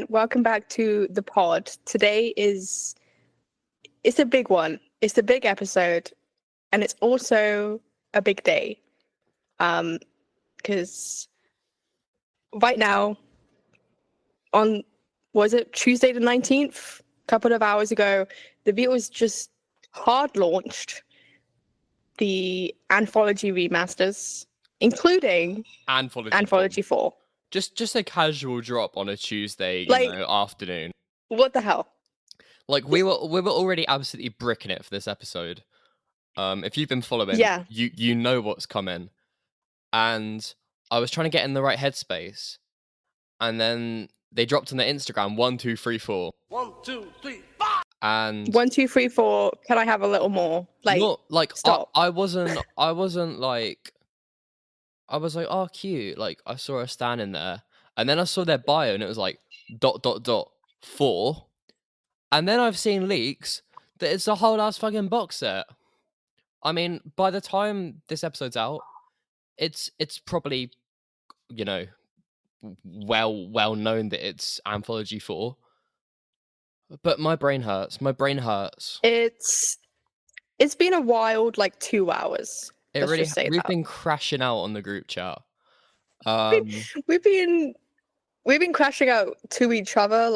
Welcome back to the pod. Today it's a big one. It's a big episode, and it's also a big day. Because right now, was it Tuesday the 19th? A couple of hours ago, the Beatles just hard launched the Anthology remasters, including Anthology 4. Just a casual drop on a Tuesday, afternoon. What the hell? Like we were already absolutely bricking it for this episode. If you've been following, you know what's coming. And I was trying to get in the right headspace, and then they dropped on their Instagram 1, 2, 3, 4. 1, 2, 3, 4. And 1, 2, 3, 4. Can I have a little more? Stop. I wasn't like. I was like, oh, cute. Like, I saw her standing there. And then I saw their bio, and it was like, ... 4. And then I've seen leaks that it's a whole ass fucking box set. I mean, by the time this episode's out, it's probably, well known that it's Anthology 4. But my brain hurts. It's been a wild, 2 hours. We've been crashing out on the group chat. We've been crashing out to each other.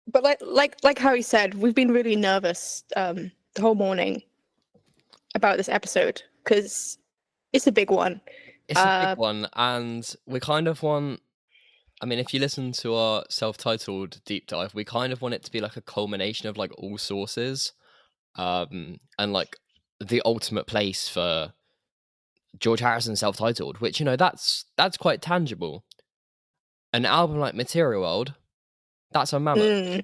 But like Harry said, we've been really nervous the whole morning about this episode because it's a big one. It's a big one, and we kind of want. I mean, if you listen to our self-titled deep dive, we kind of want it to be like a culmination of all sources. And the ultimate place for George Harrison self-titled, which that's quite tangible. An album like Material World, that's a mammoth.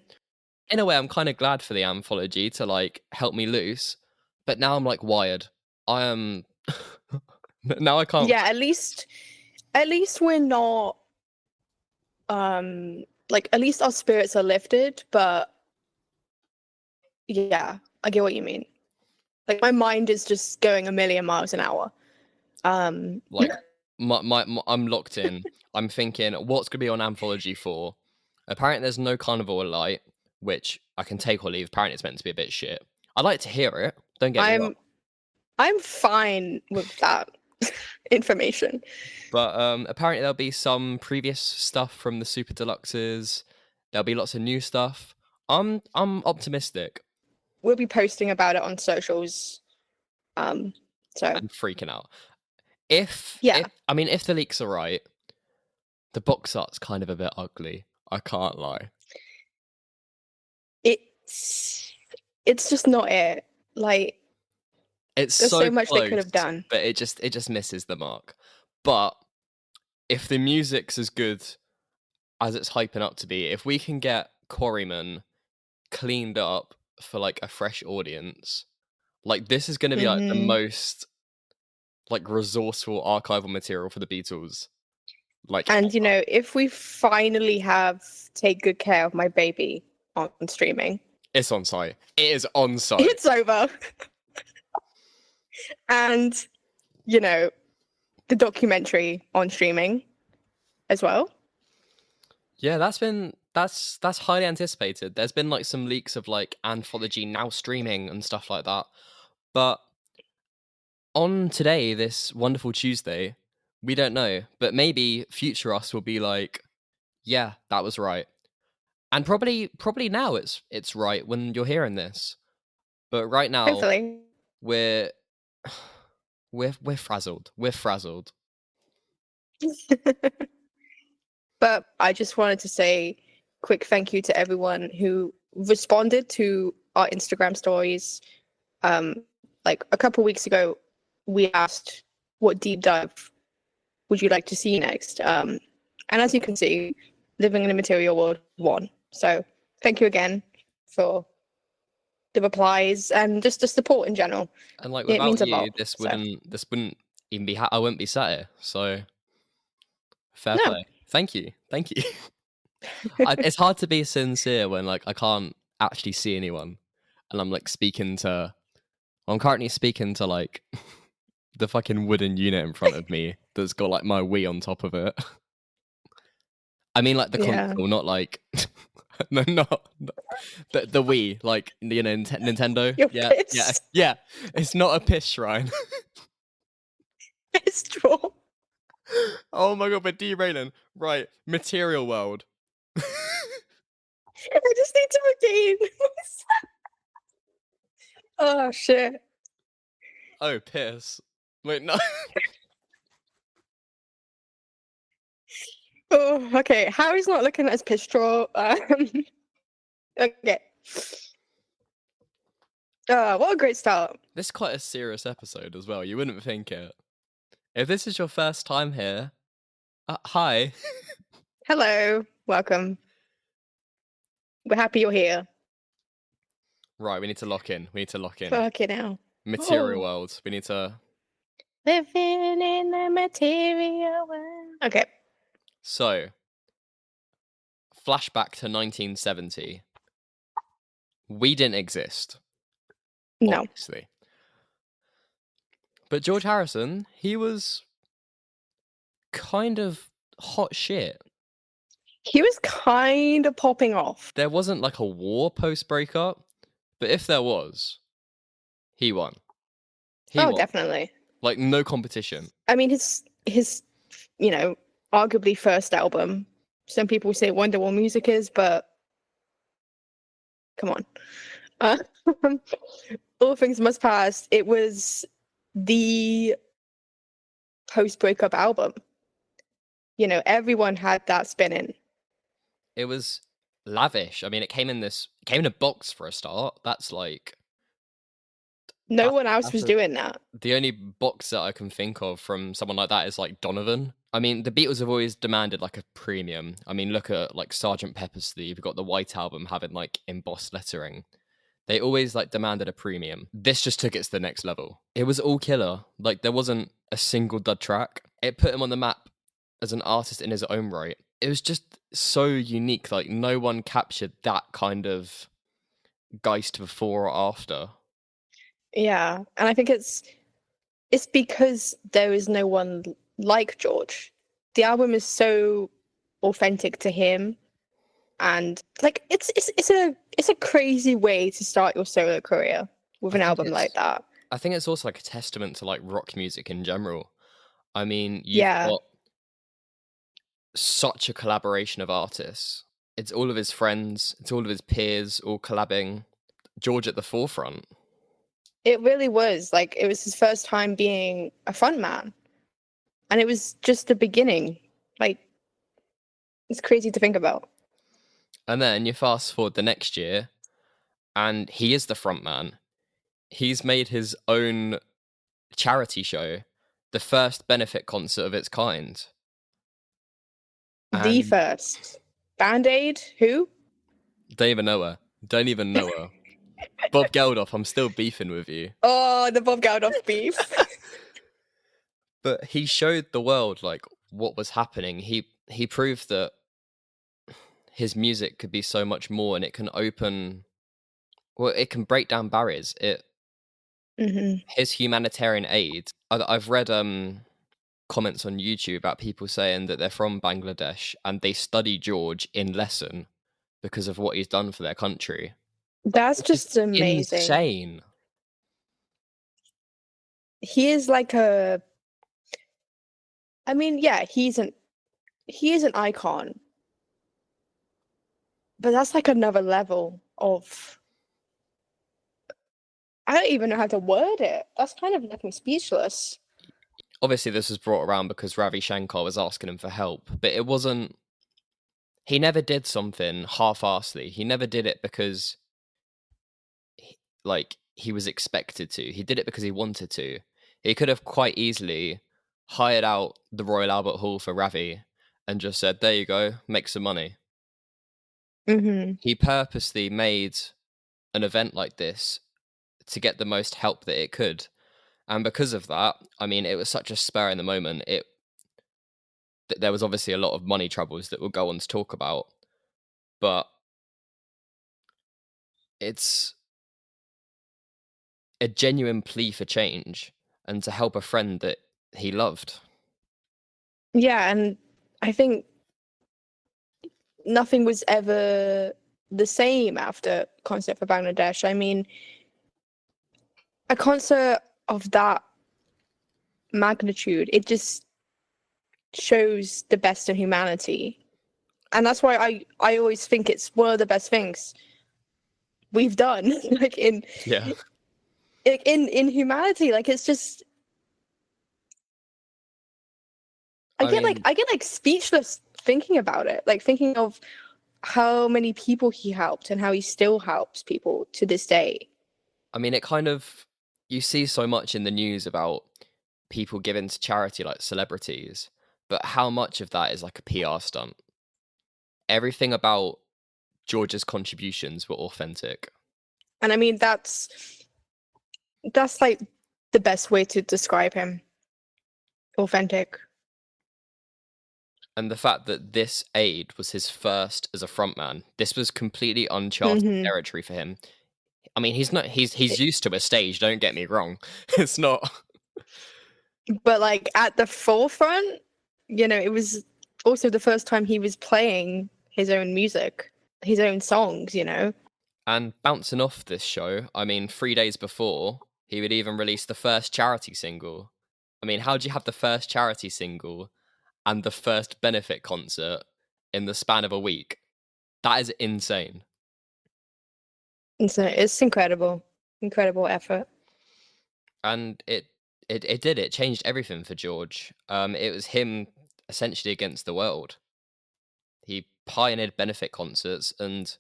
In a way, I'm kind of glad for the anthology to help me loose, but now I'm wired. I am now I can't. Yeah, at least we're not. At least our spirits are lifted, but yeah. I get what you mean. My mind is just going a million miles an hour. I'm locked in. I'm thinking, what's going to be on Anthology 4? Apparently there's no Carnival Light, which I can take or leave. Apparently it's meant to be a bit shit. I'd like to hear it. Don't get me wrong. I'm fine with that information. But apparently there'll be some previous stuff from the Super Deluxes. There'll be lots of new stuff. I'm optimistic. We'll be posting about it on socials. So I'm freaking out. If the leaks are right, the box art's kind of a bit ugly. I can't lie. It's just not it. There's so much close, they could have done, but it just misses the mark. But if the music's as good as it's hyping up to be, if we can get Quarryman cleaned up for a fresh audience, this is going to be the most resourceful archival material for the Beatles. If we finally have Take Good Care of My Baby on streaming, it's on site. It is on site. It's over. And the documentary on streaming as well. Yeah, that's highly anticipated. There's been some leaks of Anthology now streaming and stuff like that. But on today, this wonderful Tuesday, we don't know. But maybe future us will be yeah, that was right. And probably now it's right when you're hearing this. But right now, hopefully, we're frazzled. We're frazzled. But I just wanted to say quick thank you to everyone who responded to our Instagram stories. A couple weeks ago, we asked what deep dive would you like to see next. And as you can see, Living in a Material World won. So thank you again for the replies and just the support in general. And without you, this wouldn't even be. I wouldn't be sat here. So fair play. Thank you. It's hard to be sincere when I can't actually see anyone, and I'm I'm currently speaking to the fucking wooden unit in front of me that's got my Wii on top of it. I mean, like the Yeah. console, not like no, not the Wii, like Nintendo. You're Yeah, yeah, pissed. yeah. It's not a piss shrine. It's true. Oh my god, we're derailing. Right, material world. I just need to regain. Oh shit. Oh, piss. Wait, no. Oh, okay. Harry's not looking at his piss straw. Okay. What a great start. This is quite a serious episode as well. You wouldn't think it. If this is your first time here, hi. Hello. Welcome. We're happy you're here. Right, we need to lock in. Fucking hell. Material Oh. world. We need to. Living in the material world. Okay. So, flashback to 1970. We didn't exist. No. Obviously. But George Harrison, he was kind of hot shit. He was kind of popping off. There wasn't like a war post breakup, but if there was, he won. He won. Definitely. Like no competition. I mean, his arguably first album. Some people say Wonderwall music is, but come on. All Things Must Pass. It was the post breakup album. Everyone had that spinning. It was lavish. I mean, it came in a box for a start. That's like no one else was doing that. The only box that I can think of from someone like that is like Donovan. I mean, the Beatles have always demanded like a premium. I mean, look at like Sgt. Pepper's sleeve. You've got the White Album having like embossed lettering. They always like demanded a premium. This just took it to the next level. It was all killer. Like there wasn't a single dud track. It put him on the map as an artist in his own right. It was just so unique. Like no one captured that kind of geist before or after. Yeah, and I think it's because there is no one like George. The album is so authentic to him, and like it's a crazy way to start your solo career with an album like that. I think it's also like a testament to like rock music in general. I mean, you've got such a collaboration of artists. It's all of his friends, it's all of his peers, all collabing. George at the forefront. It really was. Like, it was his first time being a frontman. And it was just the beginning. Like, it's crazy to think about. And then you fast forward the next year, and he is the frontman. He's made his own charity show, the first benefit concert of its kind. The first. Band-Aid? Who? Don't even know her. Bob Geldof, I'm still beefing with you. Oh, the Bob Geldof beef. But he showed the world like what was happening. He proved that his music could be so much more, and it can it can break down barriers. His humanitarian aid. I've read comments on YouTube about people saying that they're from Bangladesh and they study George in lesson because of what he's done for their country. That's just amazing. Insane. He is like I mean, yeah, he is an icon. But that's like another level of, I don't even know how to word it. That's kind of left me speechless. Obviously, this was brought around because Ravi Shankar was asking him for help, but it wasn't. He never did something half-assedly. He never did it because, he was expected to. He did it because he wanted to. He could have quite easily hired out the Royal Albert Hall for Ravi and just said, "There you go, make some money." He purposely made an event like this to get the most help that it could. And because of that, I mean, it was such a spur in the moment. There was obviously a lot of money troubles that we'll go on to talk about. But it's a genuine plea for change and to help a friend that he loved. Yeah, and I think nothing was ever the same after Concert for Bangladesh. I mean, a concert of that magnitude, it just shows the best in humanity. And that's why I always think it's one of the best things we've done, like in humanity. Like, it's just, I get like speechless thinking about it, like thinking of how many people he helped and how he still helps people to this day. I mean, it kind of, you see so much in the news about people giving to charity, like celebrities, but how much of that is like a PR stunt? Everything about George's contributions were authentic. And I mean, that's like the best way to describe him. Authentic. And the fact that this aid was his first as a frontman, this was completely uncharted territory for him. I mean, he's used to a stage, don't get me wrong. It's not. But like at the forefront, you know, it was also the first time he was playing his own music, his own songs, you know. And bouncing off this show, I mean, 3 days before, he would even release the first charity single. I mean, how do you have the first charity single and the first benefit concert in the span of a week? That is insane. It's incredible effort. And it changed everything for George. It was him essentially against the world. He pioneered benefit concerts, and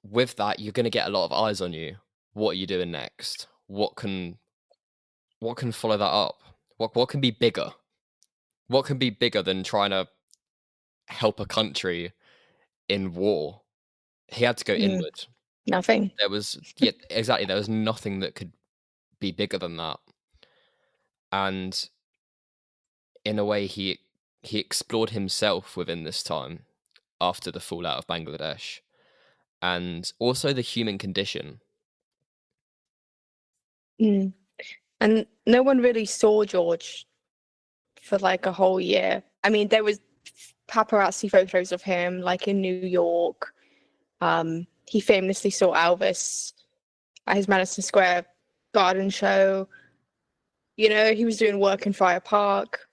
with that, you're going to get a lot of eyes on you. What are you doing next? What can follow that up? What can be bigger? What can be bigger than trying to help a country in war? He had to go inward. Nothing. There was exactly. There was nothing that could be bigger than that. And in a way, he explored himself within this time after the fallout of Bangladesh, and also the human condition. And no one really saw George for like a whole year. I mean, there was paparazzi photos of him, like in New York. He famously saw Elvis at his Madison Square Garden show. You know, he was doing work in Friar Park.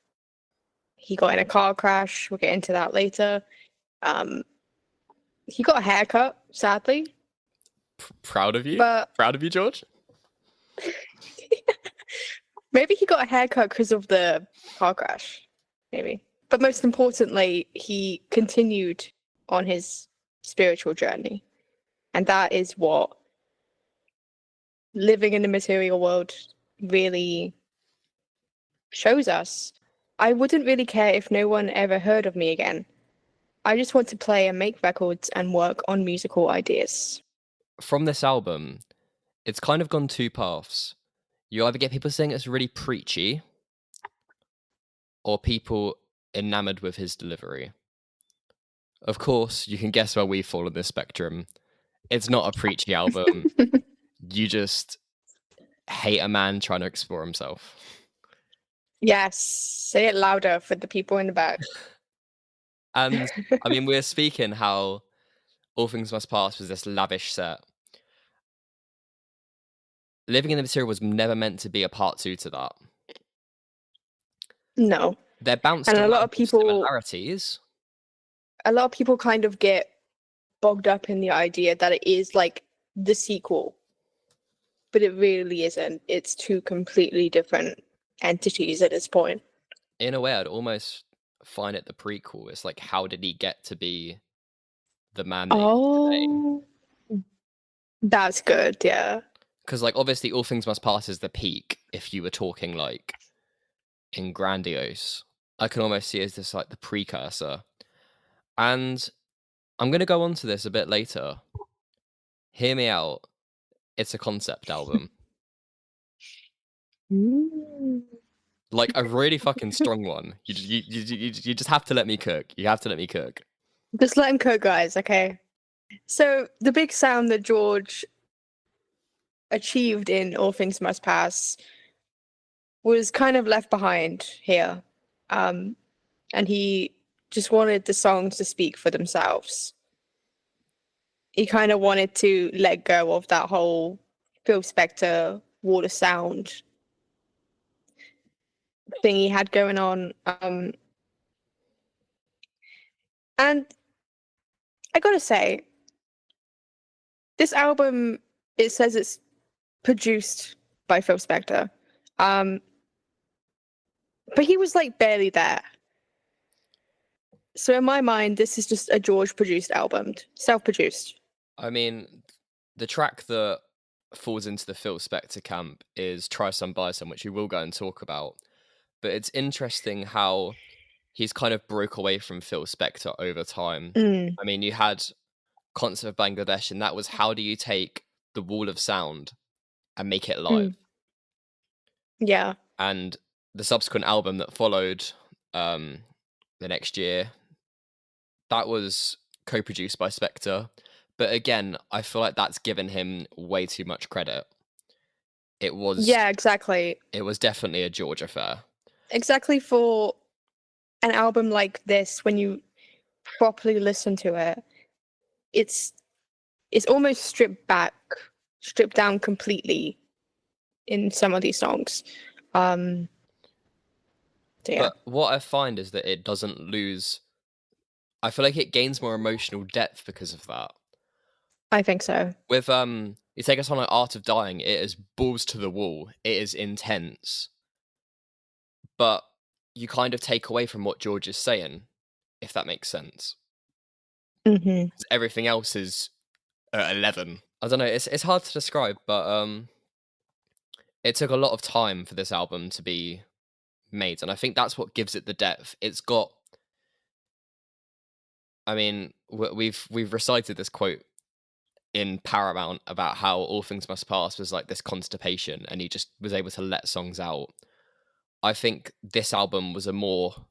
He got in a car crash. We'll get into that later. He got a haircut, sadly. Proud of you? Proud of you, George? Maybe he got a haircut because of the car crash. Maybe. But most importantly, he continued on his spiritual journey. And that is what living in the material world really shows us. I wouldn't really care if no one ever heard of me again. I just want to play and make records and work on musical ideas. From this album, it's kind of gone two paths. You either get people saying it's really preachy, or people enamored with his delivery. Of course, you can guess where we fall on this spectrum. It's not a preachy album. You just hate a man trying to explore himself. Yes, say it louder for the people in the back. And I mean, we're speaking how All Things Must Pass was this lavish set. Living in the Material was never meant to be a part two to that. No. They're bounced and around a lot of people similarities. A lot of people kind of get bogged up in the idea that it is like the sequel. But it really isn't. It's two completely different entities at this point. In a way, I'd almost find it the prequel. It's like, how did he get to be the man that he is today? That's good, yeah. Because, like, obviously, All Things Must Pass is the peak if you were talking, like, in grandiose. I can almost see it as this, like, the precursor. And I'm going to go on to this a bit later. Hear me out. It's a concept album. Like, a really fucking strong one. You just have to let me cook. You have to let me cook. Just let him cook, guys, okay? So, the big sound that George achieved in All Things Must Pass was kind of left behind here. And he just wanted the songs to speak for themselves. He kind of wanted to let go of that whole Phil Spector wall of sound thing he had going on. And I gotta say, this album, it says it's produced by Phil Spector. But he was like barely there. So in my mind, this is just a George produced album, self-produced. I mean, the track that falls into the Phil Spector camp is Try Some Buy Some, which we will go and talk about. But it's interesting how he's kind of broke away from Phil Spector over time. I mean, you had Concert of Bangladesh, and that was how do you take the wall of sound and make it live? Yeah. And the subsequent album that followed the next year, that was co-produced by Spector. But again, I feel like that's given him way too much credit. It was... Yeah, exactly. It was definitely a George affair. Exactly, for an album like this, when you properly listen to it, it's almost stripped down completely in some of these songs. So yeah. But what I find is that it doesn't lose... I feel like it gains more emotional depth because of that. I think so. With you take us on like Art of Dying, it is balls to the wall. It is intense. But you kind of take away from what George is saying, if that makes sense. Everything else is at 11. I don't know, it's hard to describe, but it took a lot of time for this album to be made, and I think that's what gives it the depth. It's got... I mean, we've recited this quote in Paramount about how All Things Must Pass was like this constipation, and he just was able to let songs out. I think this album was a more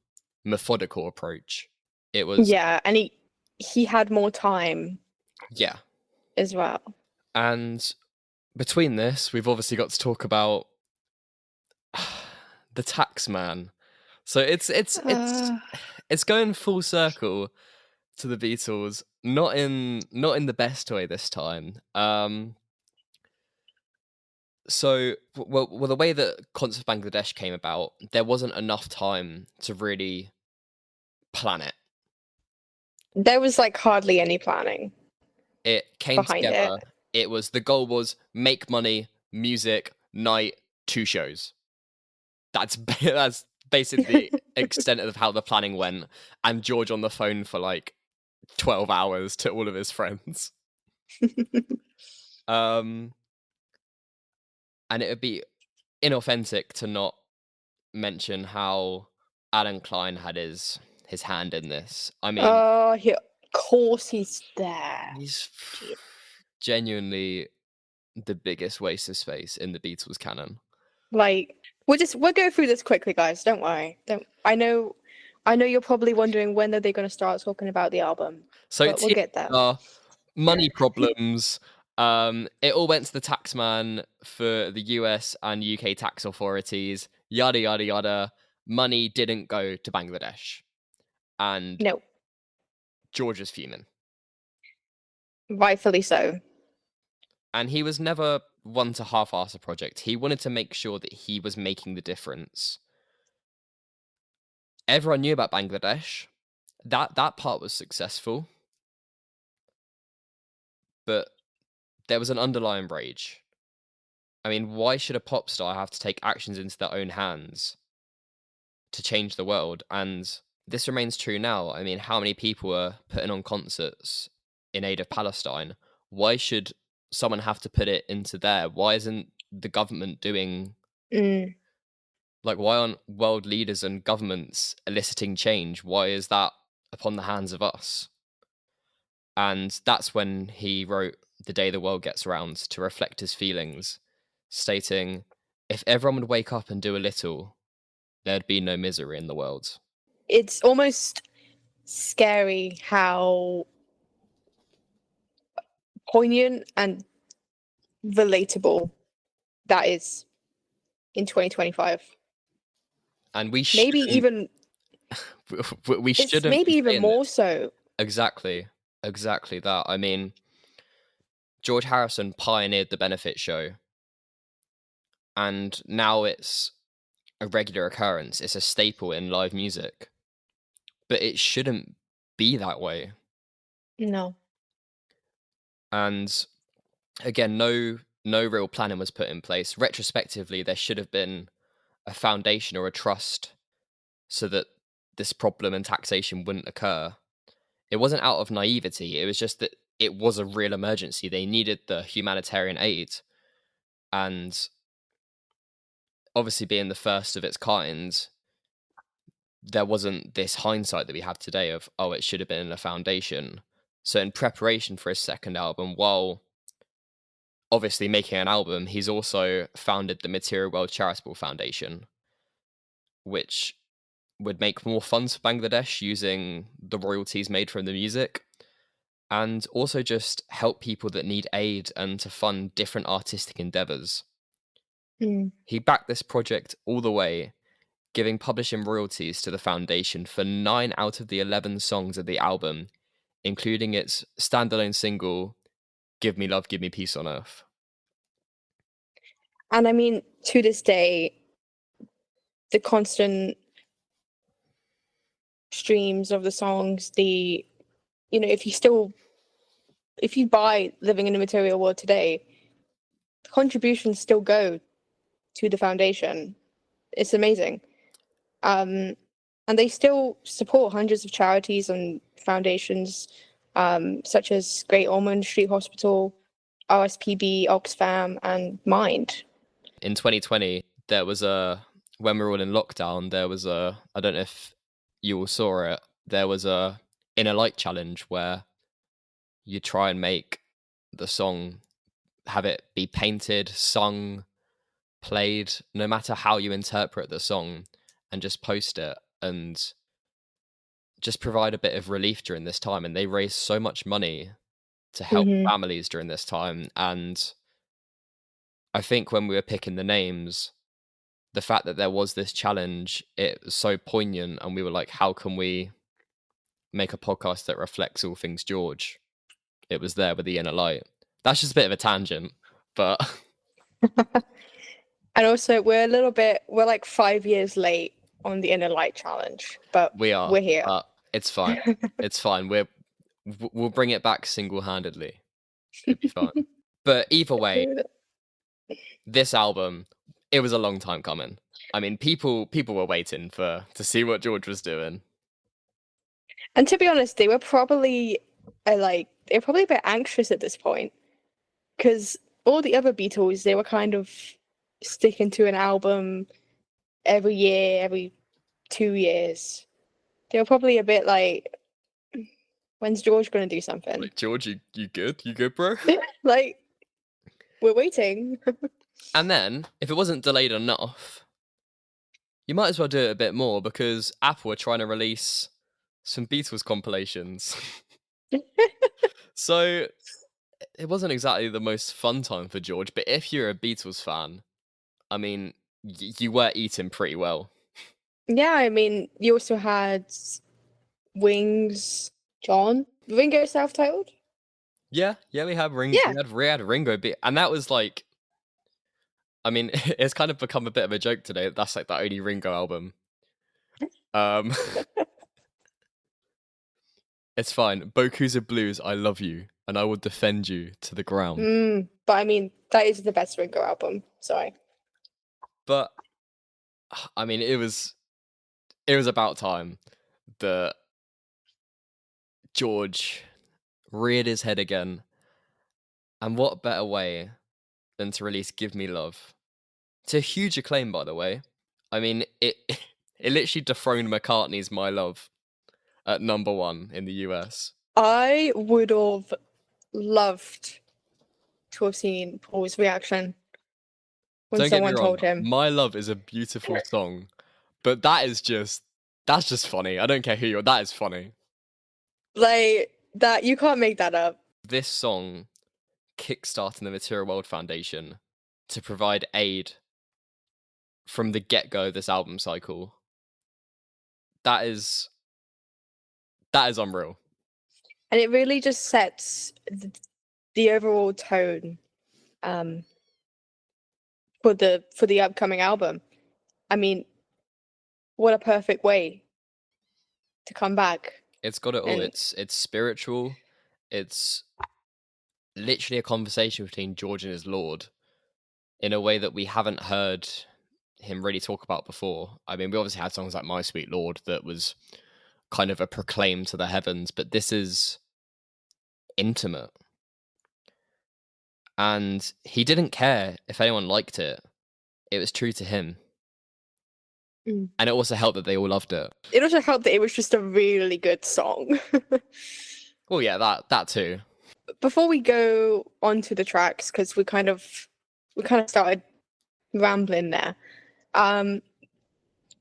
methodical approach. It was... Yeah, and he had more time. Yeah. As well. And between this, we've obviously got to talk about the tax man. So it's going full circle to the Beatles, not in the best way this time. So the way that Concert of Bangladesh came about, there wasn't enough time to really plan it. There was like hardly any planning. It came together. The goal was make money, music, night, 2 shows. That's basically the extent of how the planning went. And George on the phone for like 12 hours to all of his friends. And it would be inauthentic to not mention how Alan Klein had his hand in this. I mean, of course he's there. He's genuinely the biggest waste of space in the Beatles canon. Like, we'll go through this quickly, guys. Don't worry. I know you're probably wondering when are they going to start talking about the album. So we'll get there. Money problems. It all went to the taxman for the US and UK tax authorities. Yada yada yada. Money didn't go to Bangladesh, and no. George is fuming. Rightfully so. And he was never one to half-ass a project. He wanted to make sure that he was making the difference. Everyone knew about Bangladesh. That part was successful. But there was an underlying rage. I mean, why should a pop star have to take actions into their own hands to change the world? And this remains true now. I mean, how many people are putting on concerts in aid of Palestine? Why should someone have to put it into there? Why isn't the government doing... Like, why aren't world leaders and governments eliciting change? Why is that upon the hands of us? And that's when he wrote The Day the World Gets Round to reflect his feelings, stating, if everyone would wake up and do a little, there'd be no misery in the world. It's almost scary how poignant and relatable that is in 2025. And we maybe even we It's shouldn't maybe be even saying more this. so. Exactly that. I mean, George Harrison pioneered the benefit show, and now it's a regular occurrence. It's a staple in live music, but it shouldn't be that way. No. And again, no real planning was put in place. Retrospectively, there should have been a foundation or a trust so that this problem and taxation wouldn't occur. It wasn't out of naivety. It was just that it was a real emergency. They needed the humanitarian aid, and obviously being the first of its kind, there wasn't this hindsight that we have today of, oh, it should have been a foundation. So in preparation for his second album, while obviously making an album, he's also founded the Material World Charitable Foundation, which would make more funds for Bangladesh using the royalties made from the music, and also just help people that need aid and to fund different artistic endeavors. Mm. He backed this project all the way, giving publishing royalties to the foundation for 9 out of the 11 songs of the album, including its standalone single, Give Me Love, Give Me Peace on Earth. And I mean, to this day, the constant streams of the songs, if you buy Living in the Material World today, the contributions still go to the foundation. It's amazing. And they still support hundreds of charities and foundations, such as Great Ormond Street Hospital, RSPB, Oxfam, and Mind. In 2020, there was when we were all in lockdown, there was I don't know if you all saw it, there was a Inner Light challenge where you try and make the song, have it be painted, sung, played, no matter how you interpret the song, and just post it and just provide a bit of relief during this time. And they raised so much money to help families during this time. And I think when we were picking the names, the fact that there was this challenge, it was so poignant, and we were like, how can we make a podcast that reflects all things George? It was there with the Inner Light. That's just a bit of a tangent, but And also, we're like 5 years late on the Inner Light challenge, but we're here. It's fine. It's fine. We'll bring it back single-handedly. It'll be fine. But either way, this album, it was a long time coming. I mean, people were waiting to see what George was doing. And to be honest, they were probably a bit anxious at this point, because all the other Beatles, they were kind of sticking to an album every year, every 2 years. They were probably a bit like, when's George going to do something? Like, George, you good? You good, bro? Like, we're waiting. And then, if it wasn't delayed enough, you might as well do it a bit more, because Apple are trying to release some Beatles compilations. So it wasn't exactly the most fun time for George, but if you're a Beatles fan, I mean, you were eating pretty well. Yeah, I mean, you also had Wings, John, Ringo self-titled. Yeah, we had Ringo. Yeah. We had Ringo, and that was like, I mean, it's kind of become a bit of a joke today. That's like the only Ringo album. It's fine. Boku's a Blues, I love you, and I will defend you to the ground. But I mean, that is the best Ringo album. Sorry. But I mean, it was about time that George reared his head again. And what better way than to release Give Me Love? To huge acclaim, by the way. I mean, it literally dethroned McCartney's My Love at number 1 in the US. I would have loved to have seen Paul's reaction when someone told him. My Love is a beautiful song, but that's just funny. I don't care who you're, that is funny. Like, that, you can't make that up. This song kickstarting the Material World Foundation to provide aid from the get-go of this album cycle. That is That is unreal. And it really just sets the overall tone for the upcoming album. I mean, what a perfect way to come back. It's got it all. And It's spiritual. It's literally a conversation between George and his Lord in a way that we haven't heard him really talk about before. I mean, we obviously had songs like My Sweet Lord that was kind of a proclaim to the heavens, but this is intimate. And he didn't care if anyone liked it. It was true to him. Mm. And it also helped that they all loved it. It also helped that it was just a really good song. Well, yeah, that too. Before we go on to the tracks, because we kind of started rambling there,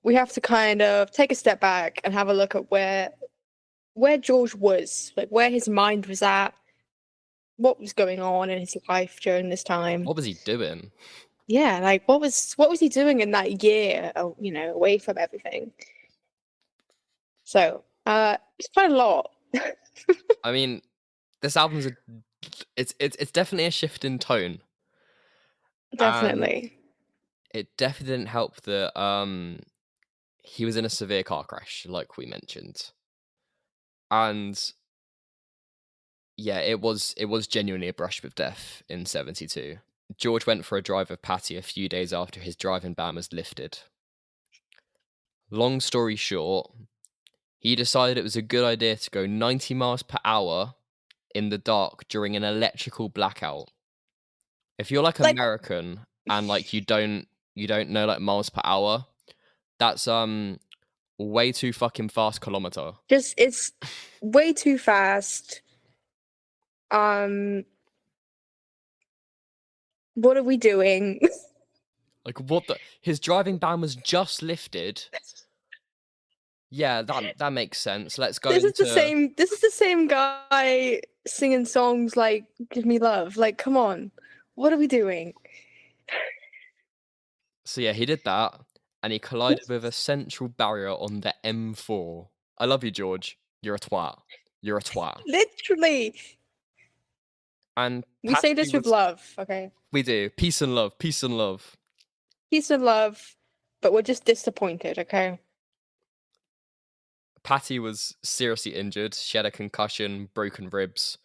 we have to kind of take a step back and have a look at where George was, like where his mind was at, what was going on in his life during this time. What was he doing? Yeah, like what was he doing in that year, away from everything? So, it's quite a lot. I mean, this album's it's definitely a shift in tone. Definitely. It definitely didn't help that he was in a severe car crash, like we mentioned. And yeah, it was genuinely a brush with death in 1972. George went for a drive with Patty a few days after his driving ban was lifted. Long story short, he decided it was a good idea to go 90 miles per hour in the dark during an electrical blackout. If you're like American and like you don't know like miles per hour, that's way too fucking fast kilometer. Just it's way too fast. What are we doing? Like what the his driving ban was just lifted. Yeah, that makes sense. Let's go This is the same guy singing songs like Give Me Love. Like, come on. What are we doing? So yeah, he did that and he collided with a central barrier on the M4. I love you, George. You're a twat. You're a twat. Literally. And we say this with love, okay? We do. Peace and love. Peace and love. Peace and love, but we're just disappointed, okay? Patty was seriously injured. She had a concussion, broken ribs.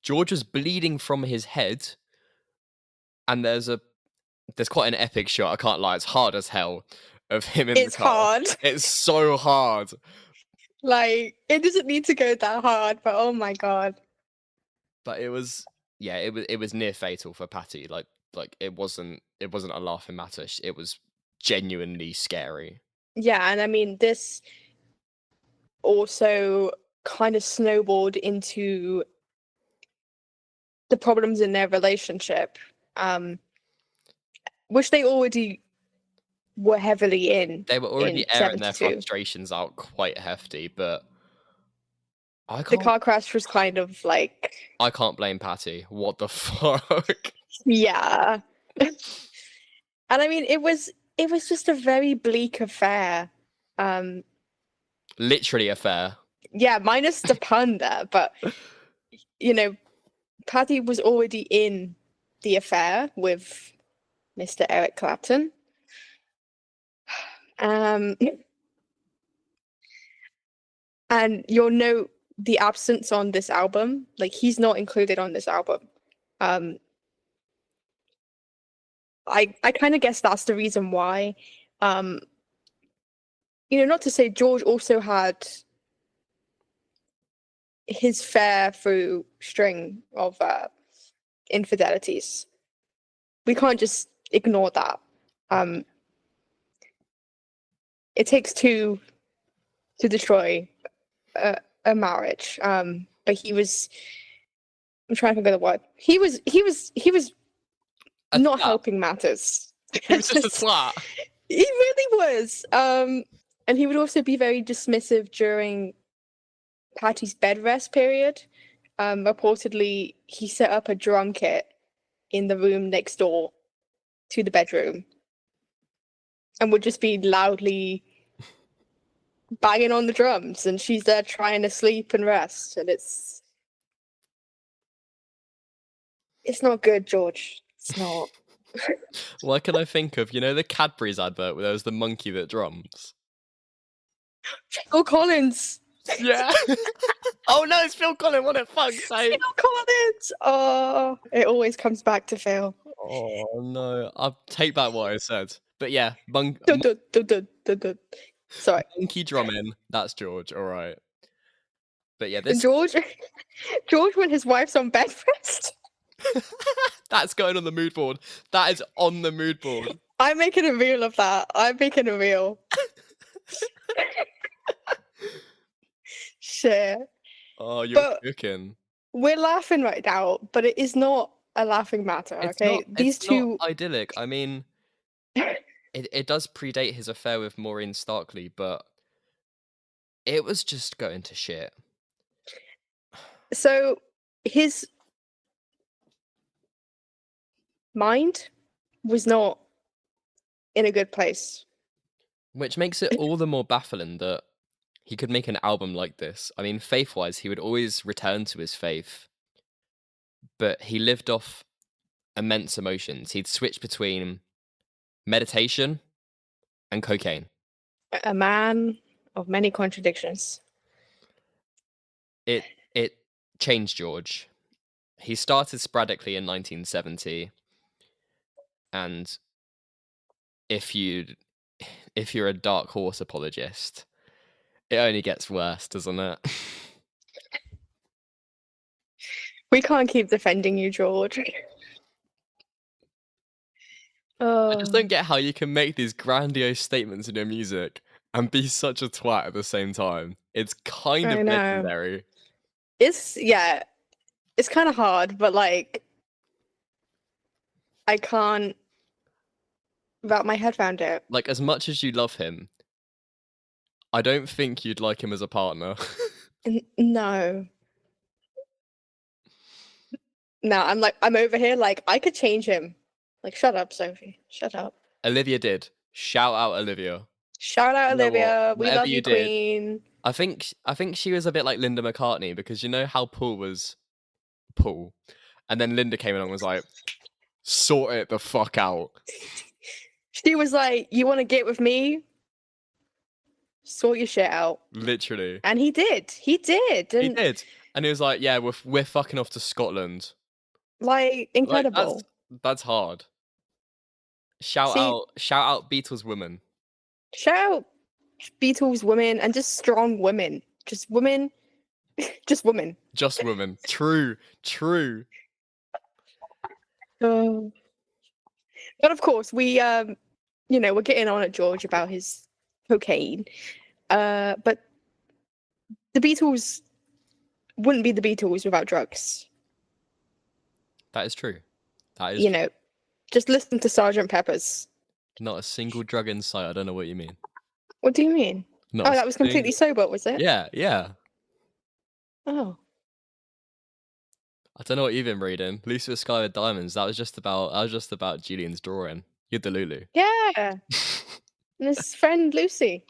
George was bleeding from his head. And there's quite an epic shot, I can't lie. It's hard as hell of him in the car. It's hard. It's so hard. Like, it doesn't need to go that hard, but oh my god. But it was near fatal for Patty. Like it wasn't a laughing matter. It was genuinely scary. Yeah, and I mean this also kind of snowballed into the problems in their relationship, which they already were heavily in. They were already airing their frustrations out quite hefty, but the car crash was kind of like... I can't blame Patty. What the fuck? Yeah. And I mean, it was just a very bleak affair. Literally affair. Yeah, minus the pun there, but Patty was already in the affair with Mr. Eric Clapton. And you'll note the absence on this album. Like, he's not included on this album. I kind of guess that's the reason why. Not to say George also had his fair through string of infidelities. We can't just ignore that. It takes two to destroy a marriage. But he was... I'm trying to think of the word. He was not helping matters. He was just a twat. He really was. And he would also be very dismissive during Patty's bed rest period. Reportedly, he set up a drum kit in the room next door to the bedroom and would just be loudly banging on the drums, and she's there trying to sleep and rest, and it's not good, George. It's not. What can I think of? You know the Cadbury's advert where there was the monkey that drums? Phil Collins. Yeah. Oh no, it's Phil Collins, what a fuck's sake. Phil Collins. Oh, it always comes back to Phil. Oh no, I'll take back what I said. But yeah, Dun, dun, dun, dun, dun, dun. Sorry. monkey drumming, that's George, alright. But yeah, this George when his wife's on bed rest. that's going on the mood board. That is on the mood board. I'm making a reel of that. I'm making a reel. Shit. Oh, you're cooking. We're laughing right now, but it is not a laughing matter, okay? These two not idyllic. I mean, it does predate his affair with Maureen Starkley, but it was just going to shit. So his mind was not in a good place. Which makes it all the more baffling that he could make an album like this. I mean, faith-wise, he would always return to his faith, but he lived off immense emotions. He'd switch between meditation and cocaine. A man of many contradictions. It changed George. He started sporadically in 1970, and if you're a dark horse apologist, it only gets worse, doesn't it? We can't keep defending you, George. I just don't get how you can make these grandiose statements in your music and be such a twat at the same time. It's kind of legendary. It's kind of hard, but like I can't wrap my head around it. Like, as much as you love him, I don't think you'd like him as a partner. No. No, I'm over here like I could change him. Like, shut up, Sophie. Shut up. Olivia did. Shout out Olivia. Shout out Olivia. We love you, did, Queen. I think she was a bit like Linda McCartney, because you know how Paul was Paul, and then Linda came along and was like, sort it the fuck out. She was like, you want to get with me? Sort your shit out. Literally. And he did. He did. He did. And he was like, yeah, we're fucking off to Scotland. Like, incredible. Like, that's hard. Shout out Beatles women. Shout out Beatles women and just strong women. Just women. Just women. Just women. True. But of course, we're getting on at George about his cocaine. But the Beatles wouldn't be the Beatles without drugs. That is true. That is just listen to Sgt. Pepper's. Not a single drug in sight. I don't know what you mean. What do you mean? That was completely sober, was it? Yeah. Oh. I don't know what you've been reading. Lucy with Sky with Diamonds. That was just about Julian's drawing. You're the Lulu. Yeah. And his friend Lucy.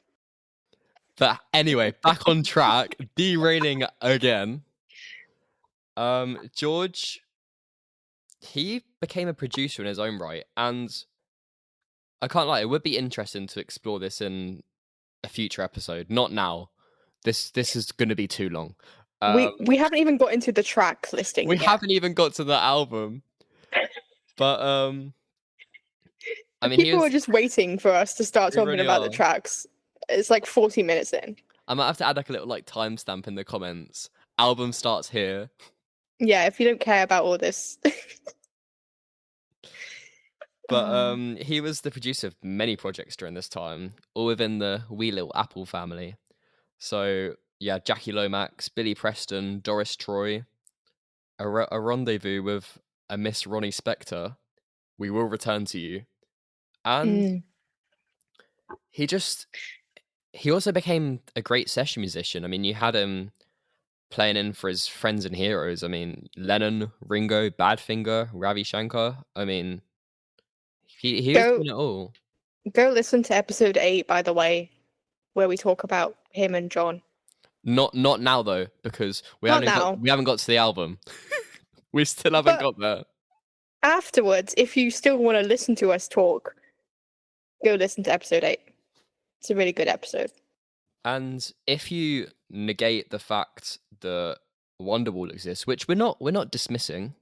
But anyway, back on track. Derailing again. George, he became a producer in his own right, and I can't lie, it would be interesting to explore this in a future episode. Not now. This is going to be too long. We haven't even got into the track listing. We haven't even got to the album. But I mean, people are just waiting for us to start talking about the tracks. It's like 40 minutes in. I might have to add like a little timestamp in the comments. Album starts here. Yeah, if you don't care about all this. But he was the producer of many projects during this time, all within the wee little Apple family. So yeah, Jackie Lomax, Billy Preston, Doris Troy, a rendezvous with a Miss Ronnie Spector, We Will Return to You, and he also became a great session musician. I mean, you had him playing in for his friends and heroes. I mean, Lennon, Ringo, Badfinger, Ravi Shankar. I mean, he was doing it all. Go listen to episode 8, by the way, where we talk about him and John. Not now though, because we Not haven't now. we haven't got to the album. We still haven't got there. Afterwards, if you still want to listen to us talk, go listen to episode 8. It's a really good episode. And if you negate the fact that Wonderwall exists, which we're not dismissing.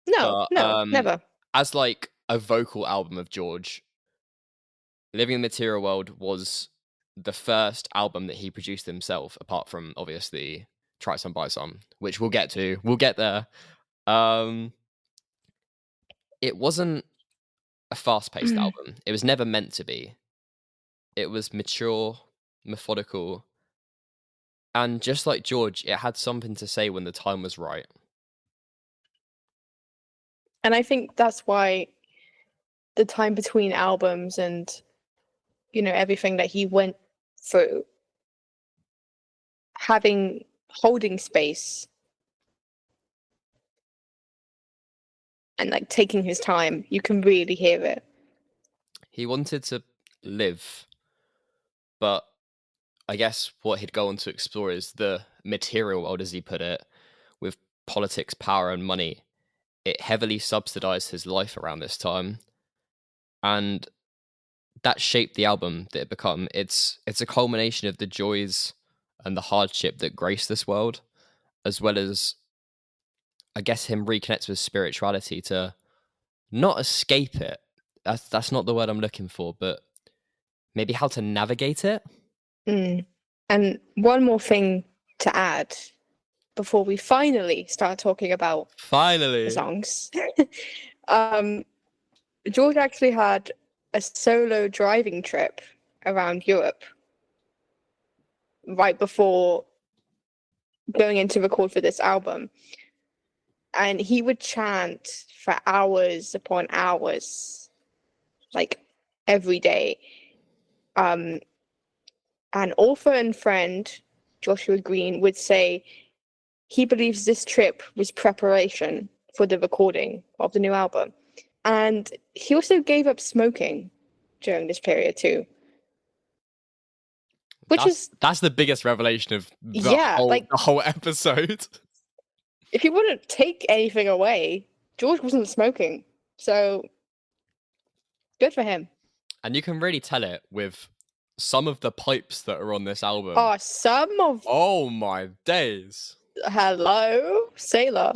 No, never. As like a vocal album of George, Living in the Material World was the first album that he produced himself, apart from obviously Try Some Buy Some, which we'll get to. We'll get there. It wasn't a fast-paced album. It was never meant to be. It was mature, methodical, and just like George, it had something to say when the time was right. And I think that's why the time between albums and, you know, everything that he went through, holding space and like taking his time, you can really hear it. He wanted to live, but I guess what he'd go on to explore is the material world, as he put it, with politics, power, and money. It heavily subsidized his life around this time, and that shaped the album that it became. It's a culmination of the joys and the hardship that grace this world, as well as, I guess, him reconnects with spirituality to not escape it. That's not the word I'm looking for, but maybe how to navigate it. And one more thing to add before we finally start talking about the songs. George actually had a solo driving trip around Europe right before going in to record for this album. And he would chant for hours upon hours, like every day. An author and friend, Joshua Green, would say he believes this trip was preparation for the recording of the new album. And he also gave up smoking during this period too. That's the biggest revelation of the whole episode. If you wouldn't take anything away, George wasn't smoking. So good for him. And you can really tell it with some of the pipes that are on this album. Oh my days. Hello, Sailor.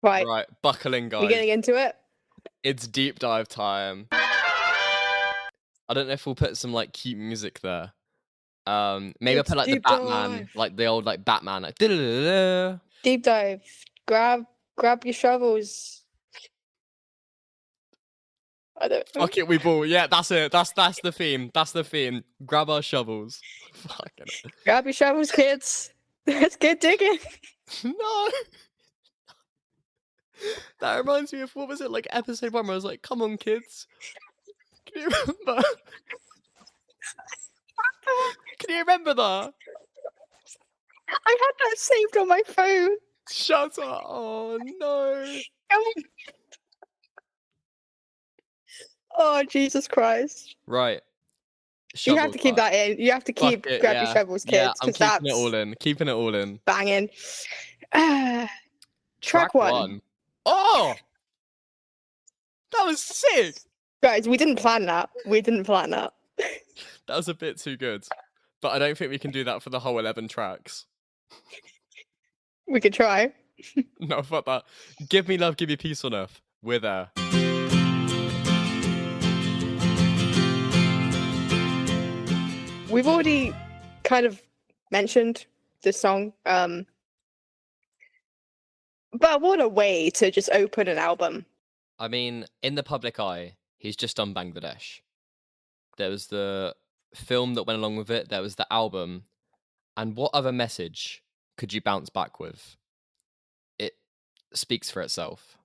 Right, buckle in, guys. We're getting into it. It's deep dive time. I don't know if we'll put some like cute music there. Maybe I'll put like the Batman, dive. Like the old like Batman, like deep dive. Grab your shovels. I don't know. Fuck it, we ball. Yeah, that's it. That's the theme. That's the theme. Grab our shovels. Fucking grab your shovels, kids. Let's get digging. No. That reminds me of, what was it, like episode 1 where I was like, come on, kids. Can you remember? Can you remember that? I had that saved on my phone. Shut up. Oh, no. Oh, Jesus Christ. Right. You have to keep that in. You have to keep grab your shovels, kids. Yeah, I'm keeping it all in. Keeping it all in. Banging. Track 1. Oh! That was sick! Guys, we didn't plan that. That was a bit too good. But I don't think we can do that for the whole 11 tracks. We could try. No, fuck that. Give Me Love, Give Me Peace on Earth. We're there. We've already kind of mentioned this song. But what a way to just open an album. I mean, in the public eye, he's just done Bangladesh. There was the film that went along with it. There was the album. And what other message could you bounce back with? It speaks for itself.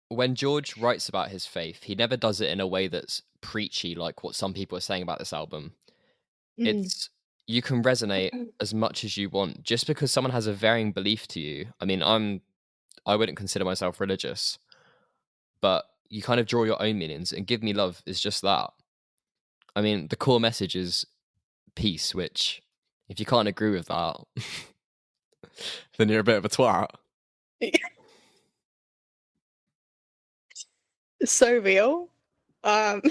When George writes about his faith, he never does it in a way that's preachy, like what some people are saying about this album. It's, you can resonate as much as you want. Just because someone has a varying belief to you. I mean, I wouldn't consider myself religious, but you kind of draw your own meanings, and Give Me Love is just that. I mean, the core message is peace, which, if you can't agree with that, then you're a bit of a twat. So real. That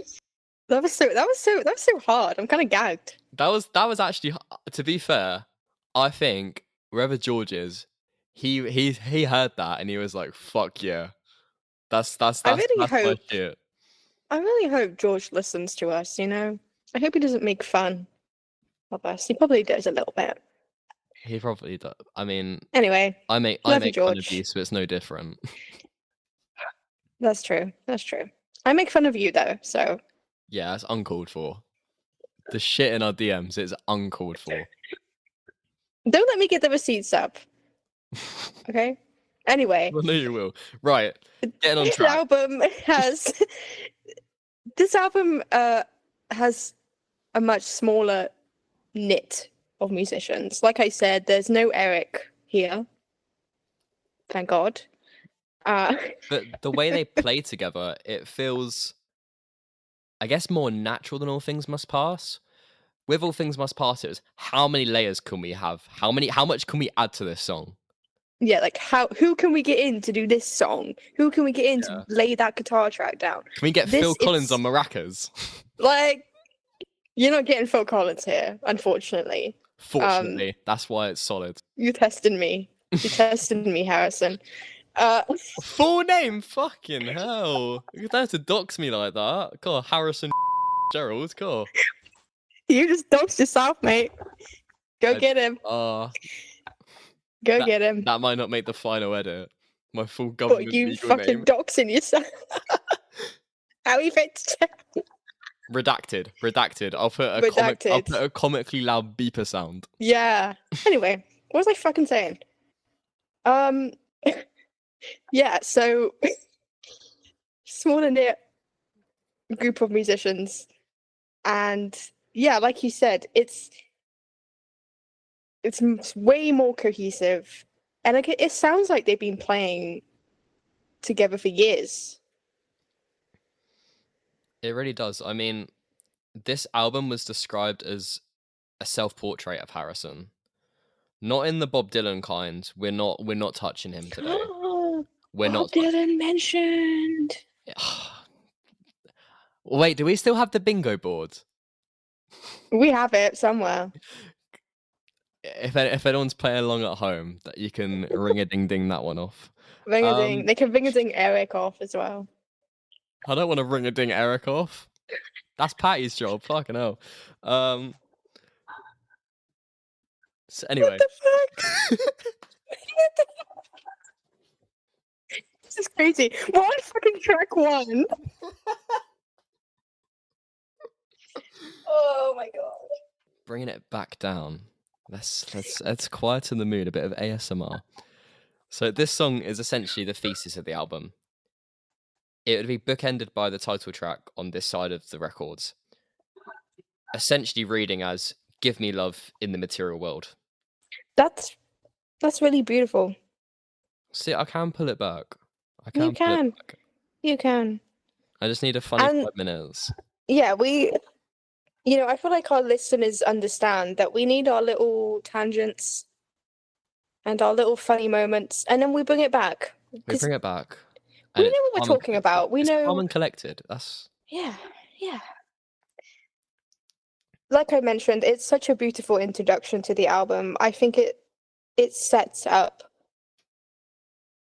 was so hard. I'm kind of gagged. That was actually, to be fair, I think wherever George is, he heard that and he was like, "Fuck yeah, that's my shit." I really hope George listens to us. You know, I hope he doesn't make fun of us. He probably does a little bit. He probably does. I mean, anyway, I make fun of you, so it's no different. That's true. I make fun of you though, so yeah, it's uncalled for. The shit in our DMs is uncalled for. Don't let me get the receipts up. Okay. Anyway. Well, no, you will. Right. Getting on track. This album has a much smaller knit of musicians. Like I said, there's no Eric here. Thank God. But the way they play together, it feels, I guess, more natural than All Things Must Pass. With All Things Must Pass, it was how many layers can we have? How much can we add to this song? Yeah, like who can we get in to do this song? Who can we get in to lay that guitar track down? Can we get Phil Collins on maracas? Like, you're not getting Phil Collins here, unfortunately. Fortunately, that's why it's solid. You tested me. You tested me, Harrison. Full name? Fucking hell. You don't have to dox me like that. God, Harrison Gerald, God. You just doxed yourself, mate. Get him. Go get him. That might not make the final edit. My full government legal name. You fucking doxing yourself. How you fixed it? Redacted. I'll put a comically loud beeper sound. Yeah. Anyway, what was I fucking saying? Yeah, so smaller knit group of musicians, and yeah, like you said, it's way more cohesive, and like it sounds like they've been playing together for years. It really does. I mean, this album was described as a self-portrait of Harrison. Not in the Bob Dylan kind. We're not touching him today. We're Bob Dylan mentioned. Wait, do we still have the bingo board? We have it somewhere. If anyone's playing along at home, that you can ring a ding ding that one off. Ring a ding. They can ring a ding Eric off as well. I don't want to ring a ding Eric off. That's Patty's job. Fucking hell. So anyway. What the fuck? This is crazy. We're on fucking track 1. Oh my god. Bringing it back down. Let's quieten the mood, a bit of ASMR. So this song is essentially the thesis of the album. It would be bookended by the title track on this side of the records, essentially reading as "Give Me Love in the Material World." That's really beautiful. See, I can pull it back. You can. I just need a funny 5 minutes. Yeah, I feel like our listeners understand that we need our little tangents and our little funny moments, and then we bring it back. We bring it back. We know what we're talking about. We know. Calm and collected. That's. Yeah. Like I mentioned, it's such a beautiful introduction to the album. I think it sets up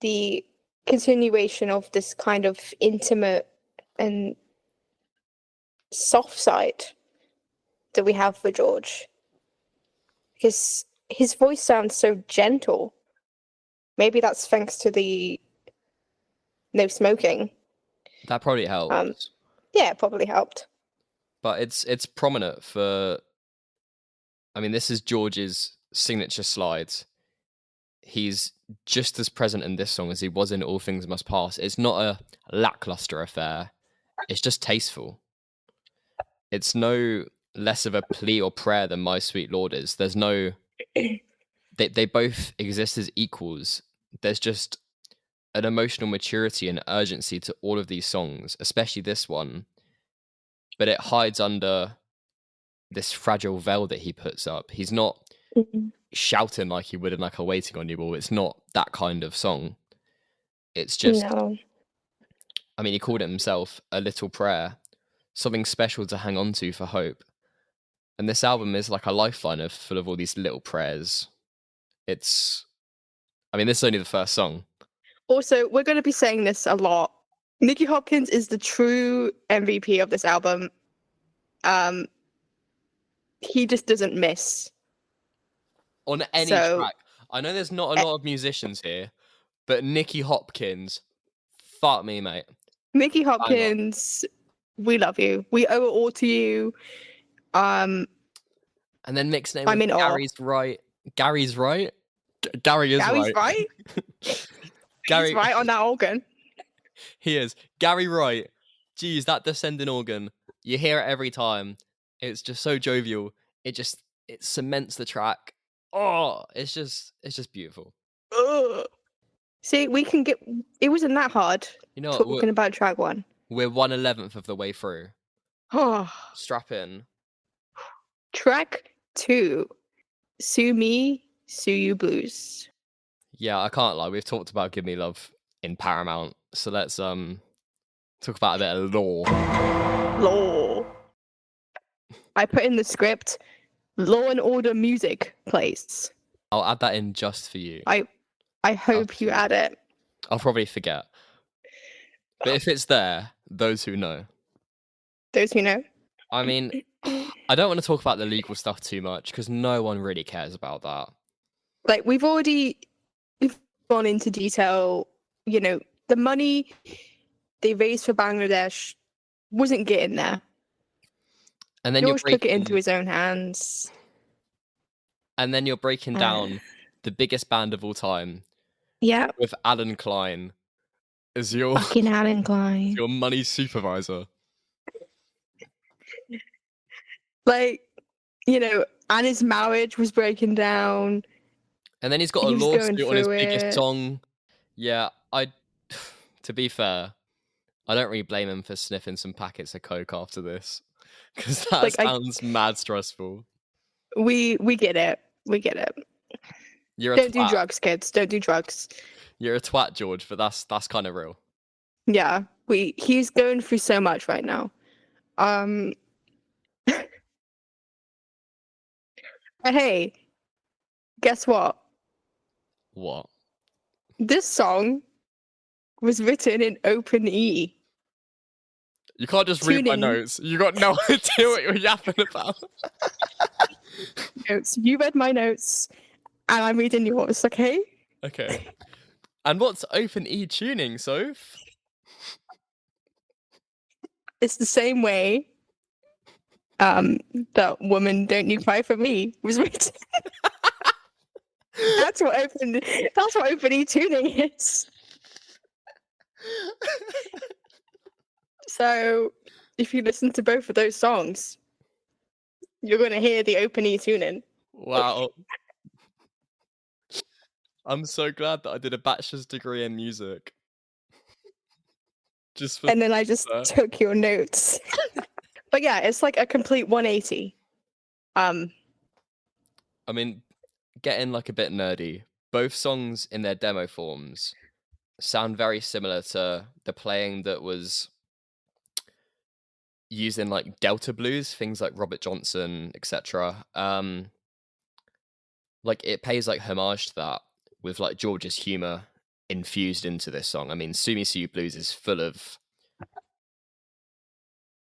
the continuation of this kind of intimate and soft side that we have for George, because his voice sounds so gentle. Maybe that's thanks to the no smoking. That probably helped. Yeah, it probably helped. But it's prominent for. I mean, this is George's signature slides. He's just as present in this song as he was in All Things Must Pass. It's not a lackluster affair. It's just tasteful. It's no less of a plea or prayer than My Sweet Lord is. There's no... They both exist as equals. There's just an emotional maturity and urgency to all of these songs, especially this one, but it hides under this fragile veil that he puts up. He's not shouting like he would in like a Waiting on You ball. It's not that kind of song. It's just, No. I mean, he called it himself a little prayer, something special to hang on to for hope. And this album is like a lifeline full of all these little prayers. It's, I mean, this is only the first song. Also, we're going to be saying this a lot. Nicky Hopkins is the true MVP of this album. He just doesn't miss. On any track. I know there's not a lot of musicians here, but Nicky Hopkins, fuck me, mate. Nicky Hopkins, we love you. We owe it all to you. And then mixed name with Gary's right. Gary's right? Gary is Gary's right? Gary, he's right on that organ. He is. Gary Wright. Geez, that descending organ. You hear it every time. It's just so jovial. It cements the track. Oh, it's just beautiful. Ugh. See, we can get. It wasn't that hard. You know, talking about track 1. We're 1/11 of the way through. Oh, strap in. Track 2, Sue Me, Sue You Blues. Yeah, I can't lie. We've talked about Give Me Love in Paramount, so let's talk about a bit of lore. Lore. I put in the script. Law and Order music plays. I'll add that in just for you. I hope you add it. I'll probably forget. But if it's there, those who know. Those who know. I mean, I don't want to talk about the legal stuff too much because no one really cares about that. Like, we've gone into detail. You know, the money they raised for Bangladesh wasn't getting there. And then George took it into his own hands. And then you're breaking down the biggest band of all time. Yeah. With Alan Klein as your fucking Alan Klein, your money supervisor. Like, you know, and his marriage was breaking down. And then he's got a lawsuit on his biggest song. Yeah, to be fair, I don't really blame him for sniffing some packets of coke after this, because that sounds mad stressful. We get it. We get it. Don't do drugs, kids. Don't do drugs. You're a twat, George, but that's kind of real. Yeah, he's going through so much right now. Hey, guess what? What? This song was written in open E. You can't just read my notes. You got no idea what you're yapping about. Notes. You read my notes, and I'm reading yours. Okay. Okay. And what's open E tuning, Soph? It's the same way that Woman Don't You Cry For Me was written. That's what open E tuning is. So if you listen to both of those songs, you're gonna hear the open E tuning. Wow. I'm so glad that I did a bachelor's degree in music. And then I just took your notes. But yeah, it's like a complete 180. I mean, getting like a bit nerdy, both songs in their demo forms sound very similar to the playing that was used in like Delta blues, things like Robert Johnson, etc. Like it pays like homage to that with like George's humor infused into this song. I mean, Sue Me Sue You Blues is full of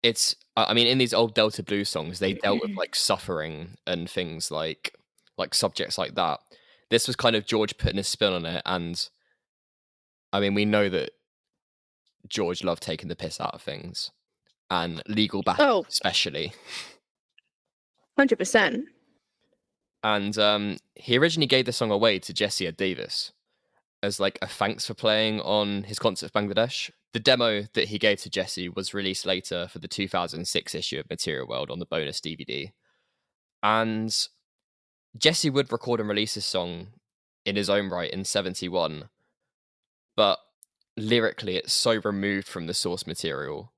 in these old Delta blues songs, they dealt with like suffering and things like subjects like that. This was kind of George putting his spin on it, and I mean, we know that George loved taking the piss out of things, and legal battle especially. 100%. And he originally gave the song away to Jesse Ed Davis as like a thanks for playing on his concert for Bangladesh. The demo that he gave to Jesse was released later for the 2006 issue of Material World on the bonus DVD. And Jesse would record and release this song in his own right in 71. but lyrically it's so removed from the source material.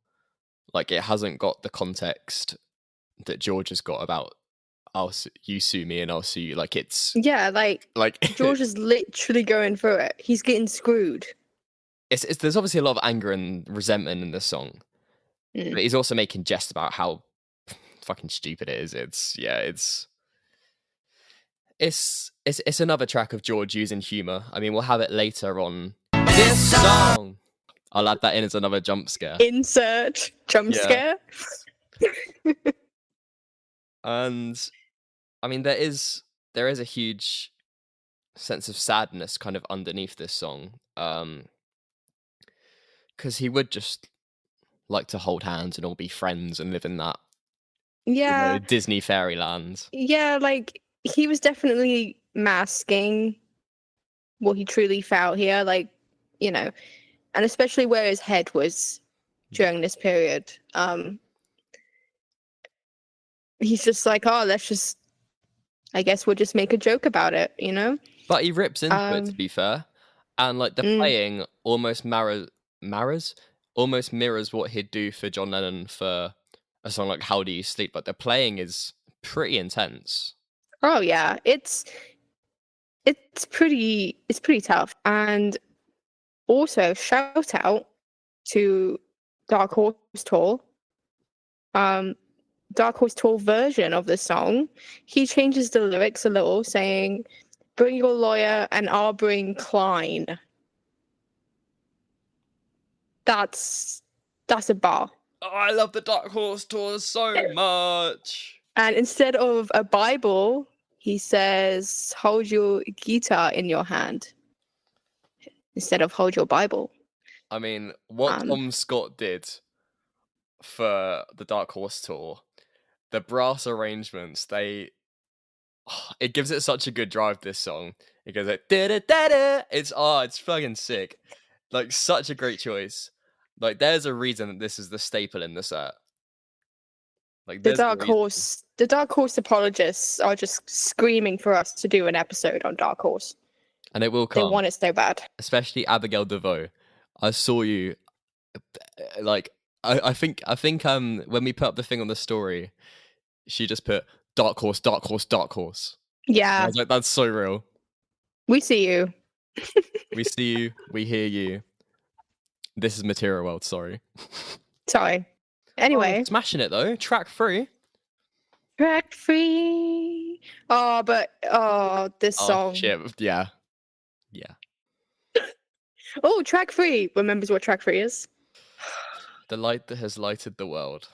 Like, it hasn't got the context that George has got about you sue me and I'll sue you. Like, it's Yeah, like like George is literally going through it. He's getting screwed. it's there's obviously a lot of anger and resentment in this song, but he's also making jest about how fucking stupid it is. It's another track of George using humor. I mean, we'll have it later on this song. I'll add that in as another jump scare. Insert jump scare. And I mean, there is a huge sense of sadness kind of underneath this song, because he would just like to hold hands and all be friends and live in that Disney fairyland. Yeah, like he was definitely masking what he truly felt here, like, you know, and especially where his head was during this period. He's just like, oh, I guess we'll just make a joke about it, you know? But he rips into it, to be fair. And like the playing almost mirrors what he'd do for John Lennon for a song like How Do You Sleep, but the playing is pretty intense. Oh yeah, it's pretty tough. And also shout out to Dark Horse Tour. Dark Horse Tour version of the song, he changes the lyrics a little, saying, "Bring your lawyer and I'll bring Klein." That's a bar. Oh, I love the Dark Horse Tour so much. And instead of a Bible, he says, "Hold your guitar in your hand," instead of "Hold your Bible." I mean, what Tom Scott did for the Dark Horse Tour, the brass arrangements, it gives it such a good drive, this song. It goes like da-da-da-da. It's fucking sick. Like, such a great choice. Like, there's a reason that this is the staple in the set. Like, the Dark Horse apologists are just screaming for us to do an episode on Dark Horse. And it will come. They want it so bad. Especially Abigail DeVoe. I saw you, like, I think when we put up the thing on the story, she just put Dark Horse, Dark Horse, Dark Horse. Yeah. And I was like, that's so real. We see you. We see you. We hear you. This is Material World, sorry. Sorry. Anyway. Smashing it, though. Track 3. Track 3. This song. Shit. Yeah. Oh, track 3. Remembers what track 3 is? The light that has lighted the world.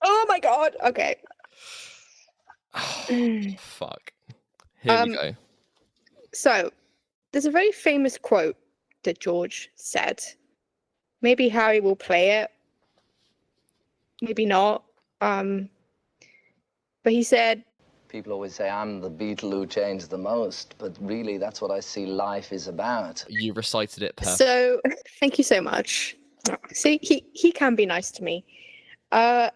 Oh my god. Okay. Fuck. Here we go. So, there's a very famous quote that George said. Maybe Harry will play it. Maybe not. But he said, people always say I'm the Beatle who changed the most, but really that's what I see life is about. You recited it perfectly. So, thank you so much. See, he can be nice to me. So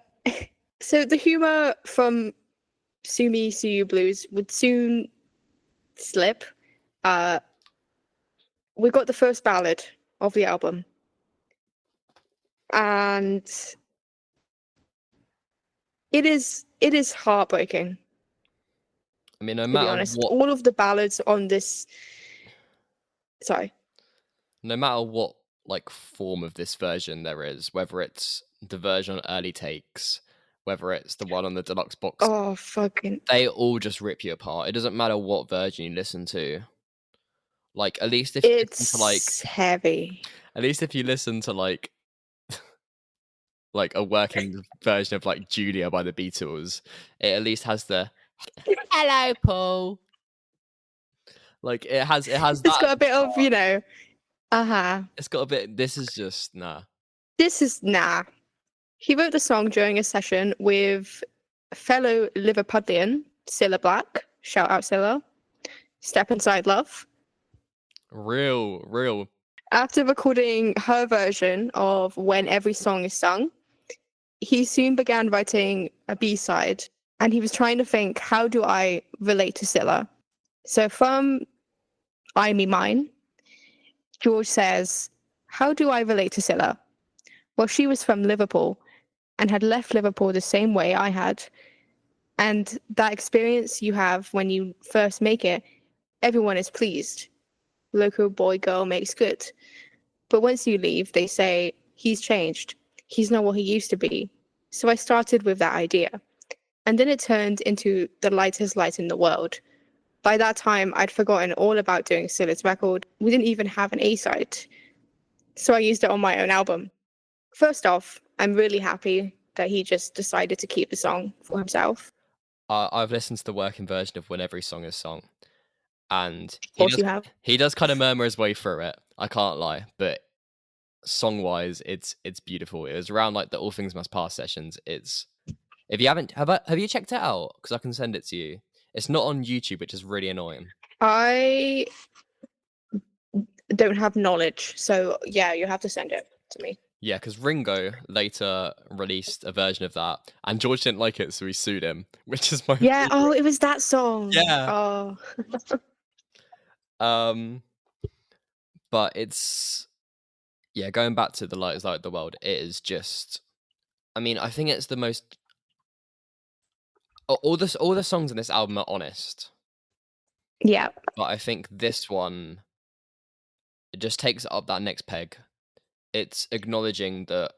the humor from Sue Me, Sue You Blues would soon slip. We got the first ballad of the album. And it is heartbreaking. I mean, no to matter be honest, what, all of the ballads on this. Sorry. No matter what like form of this version there is, whether it's the version on early takes, whether it's the one on the deluxe box, oh fucking, they all just rip you apart. It doesn't matter what version you listen to. Like, at least if you listen to, like, heavy. At least if you listen to like a working version of like Julia by the Beatles, it at least has the hello Paul. Like it has It's got a bit of, you know, It's got a bit. This is just nah. He wrote the song during a session with fellow Liverpudlian Cilla Black. Shout out Cilla. Step Inside Love. Real. After recording her version of When Every Song Is Sung, he soon began writing a B-side, and he was trying to think, how do I relate to Cilla? So from I Me Mine, George says, "How do I relate to Scylla? Well, she was from Liverpool and had left Liverpool the same way I had. And that experience you have when you first make it, everyone is pleased. Local boy girl makes good. But once you leave, they say, he's changed. He's not what he used to be." So I started with that idea. And then it turned into the lightest light in the world. By that time, I'd forgotten all about doing Scylla's record. We didn't even have an A-side. So I used it on my own album. First off, I'm really happy that he just decided to keep the song for himself. I've listened to the working version of When Every Song Is Sung, and Of course you have. he does kind of murmur his way through it. I can't lie, but song-wise, it's beautiful. It was around like the All Things Must Pass sessions. It's if you haven't have you checked it out? Because I can send it to you. It's not on YouTube, which is really annoying. I don't have knowledge, so yeah, you have to send it to me. Yeah, because Ringo later released a version of that, and George didn't like it, so he sued him, which is my Yeah, favorite. oh, it was that song. Yeah. Oh. But it's going back to The Light Is Light of the World, it is just, I mean, I think it's the most, all the songs in this album are honest, Yeah. but I think this one, it just takes it up that next peg. It's acknowledging that,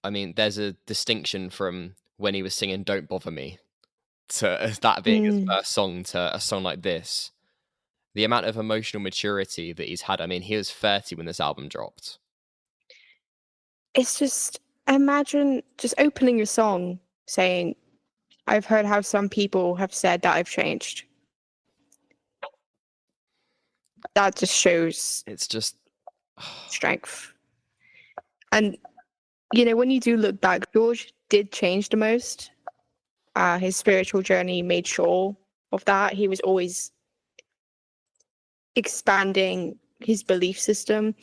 I mean, there's a distinction from when he was singing Don't Bother Me to that being his first song to a song like this. The amount of emotional maturity that he's had. I mean, he was 30 when this album dropped. It's just, imagine just opening your song saying, "I've heard how some people have said that I've changed." That just shows It's just strength. And, you know, when you do look back, George did change the most. His spiritual journey made sure of that. He was always expanding his belief system.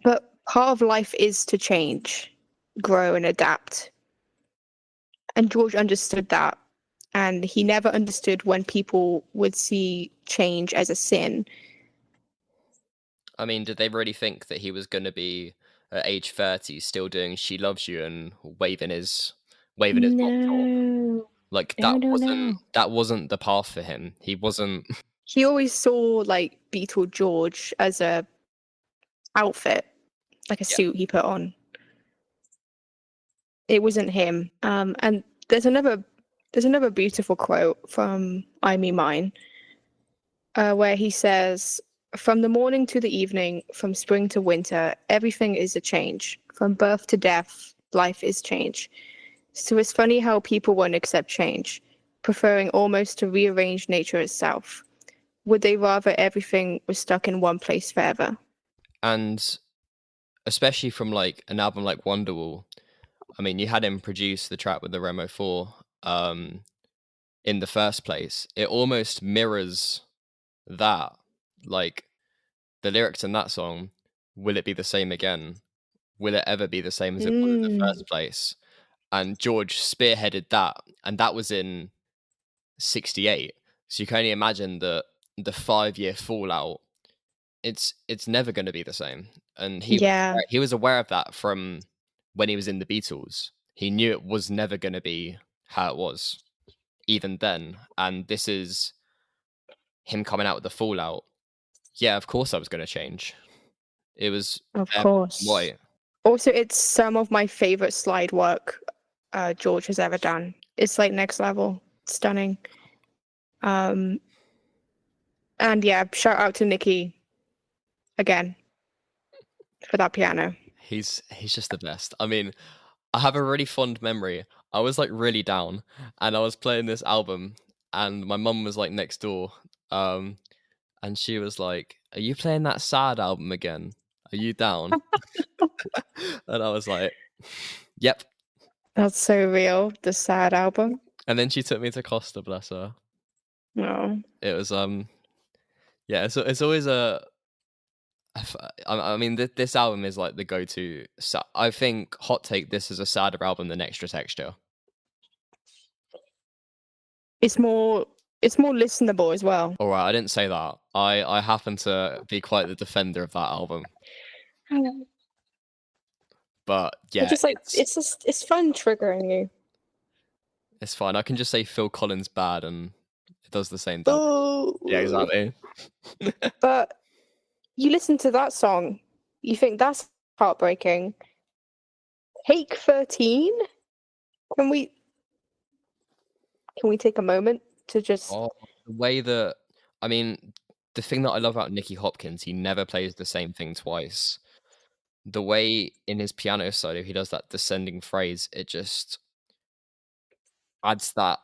But part of life is to change, grow, and adapt. And George understood that. And he never understood when people would see change as a sin. I mean, did they really think that he was going to be at age 30 still doing She Loves You and waving his bottle? Like that wasn't the path for him. He wasn't. He always saw like Beatle George as a outfit, like a suit he put on. It wasn't him. And there's another beautiful quote from I Me Mine, where he says, "From the morning to the evening, from spring to winter, everything is a change. From birth to death, life is change. So it's funny how people won't accept change, preferring almost to rearrange nature itself. Would they rather everything was stuck in one place forever?" And especially from like an album like Wonderwall, I mean, you had him produce the track with the Remo 4 in the first place. It almost mirrors that. Like, the lyrics in that song, will it be the same again? Will it ever be the same as it was in the first place? And George spearheaded that, and that was in 68. So you can only imagine the 5-year fallout. It's never going to be the same. And he was aware of that from when he was in the Beatles. He knew it was never going to be how it was, even then. And this is him coming out with the fallout. Yeah, of course I was going to change. It was, of course, white. Also, it's some of my favorite slide work George has ever done. It's like next level, stunning. And yeah, shout out to Nikki again for that piano. He's just the best. I mean, I have a really fond memory. I was like really down, and I was playing this album, and my mum was like next door, and she was like, "Are you playing that sad album again? Are you down?" And I was like, "Yep." That's so real. The sad album. And then she took me to Costa, bless her. No. It was yeah. It's always a. I mean, this album is like the go-to. I think, hot take, this is a sadder album than Extra Texture. It's more It's more listenable as well. All right, I didn't say that. I happen to be quite the defender of that album. But yeah, It's just like it's fun triggering you. it's fine. I can just say Phil Collins bad and it does the same thing. Oh, Yeah, exactly. But you listen to that song, you think that's heartbreaking. Take 13? Can we take a moment to just The way that, I mean, the thing that I love about Nicky Hopkins, he never plays the same thing twice. The way in his piano solo he does that descending phrase, it just adds that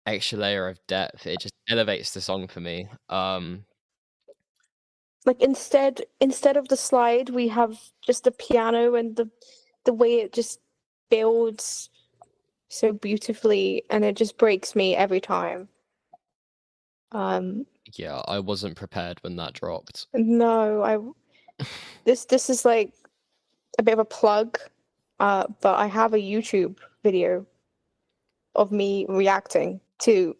extra layer of depth. It just elevates the song for me. like instead of the slide, we have just the piano and the way it just builds so beautifully, and it just breaks me every time. Yeah, I wasn't prepared when that dropped. No, this is like a bit of a plug, but I have a YouTube video of me reacting to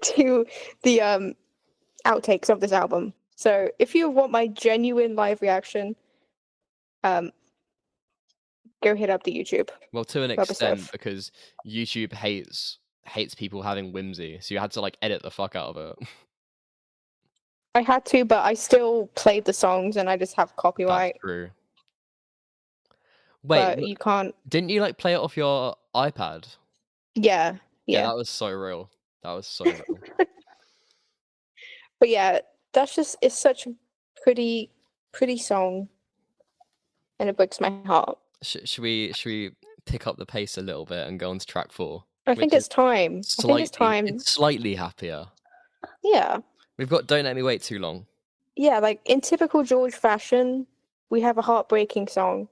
to the outtakes of this album. So if you want my genuine live reaction, go hit up the YouTube. Well, to an Rubber extent, stuff. because YouTube hates people having whimsy, so you had to like edit the fuck out of it. I had to, but I still played the songs, and I just have copyright. That's true. Wait, But you can't. didn't you like play it off your iPad? Yeah. That was so real. That was so real. But yeah, it's such a pretty song, and it breaks my heart. Should we pick up the pace a little bit and go on to track 4? I think it's time. It's slightly happier. Yeah. We've got Don't Let Me Wait Too Long. Yeah, like in typical George fashion, we have a heartbreaking song.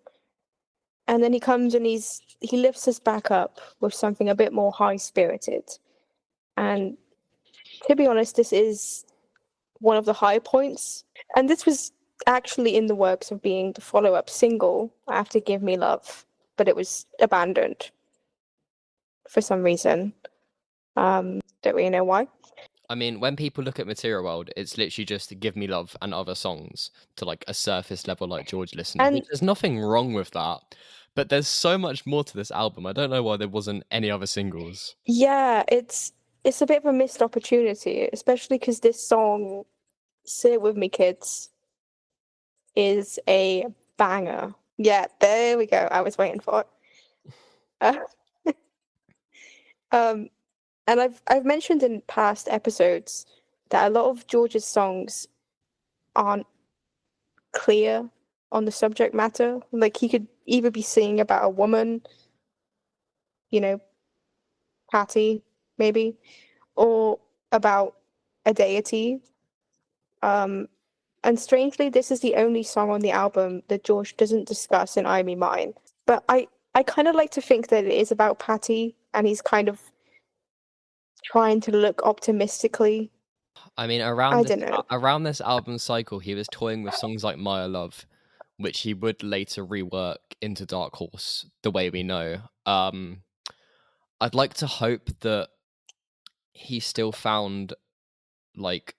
And then he comes and he lifts us back up with something a bit more high-spirited. And to be honest, this is one of the high points. And this was actually in the works of being the follow-up single after Give Me Love, but it was abandoned for some reason. Don't really know why. I mean, when people look at Material World, it's literally just Give Me Love and other songs to like a surface level like George listener. And There's nothing wrong with that, but there's so much more to this album. I don't know why there wasn't any other singles. yeah, it's a bit of a missed opportunity, especially because this song, Say It With Me Kids, is a banger. Yeah, there we go. I was waiting for it. And I've mentioned in past episodes that a lot of George's songs aren't clear on the subject matter. Like he could either be singing about a woman, Patty, maybe, or about a deity. And strangely, this is the only song on the album that George doesn't discuss in I Me Mine. But I kind of like to think that it is about Patty, and he's kind of trying to look optimistically. I mean, around this album cycle, he was toying with songs like My Love, which he would later rework into Dark Horse, the way we know. I'd like to hope that he still found like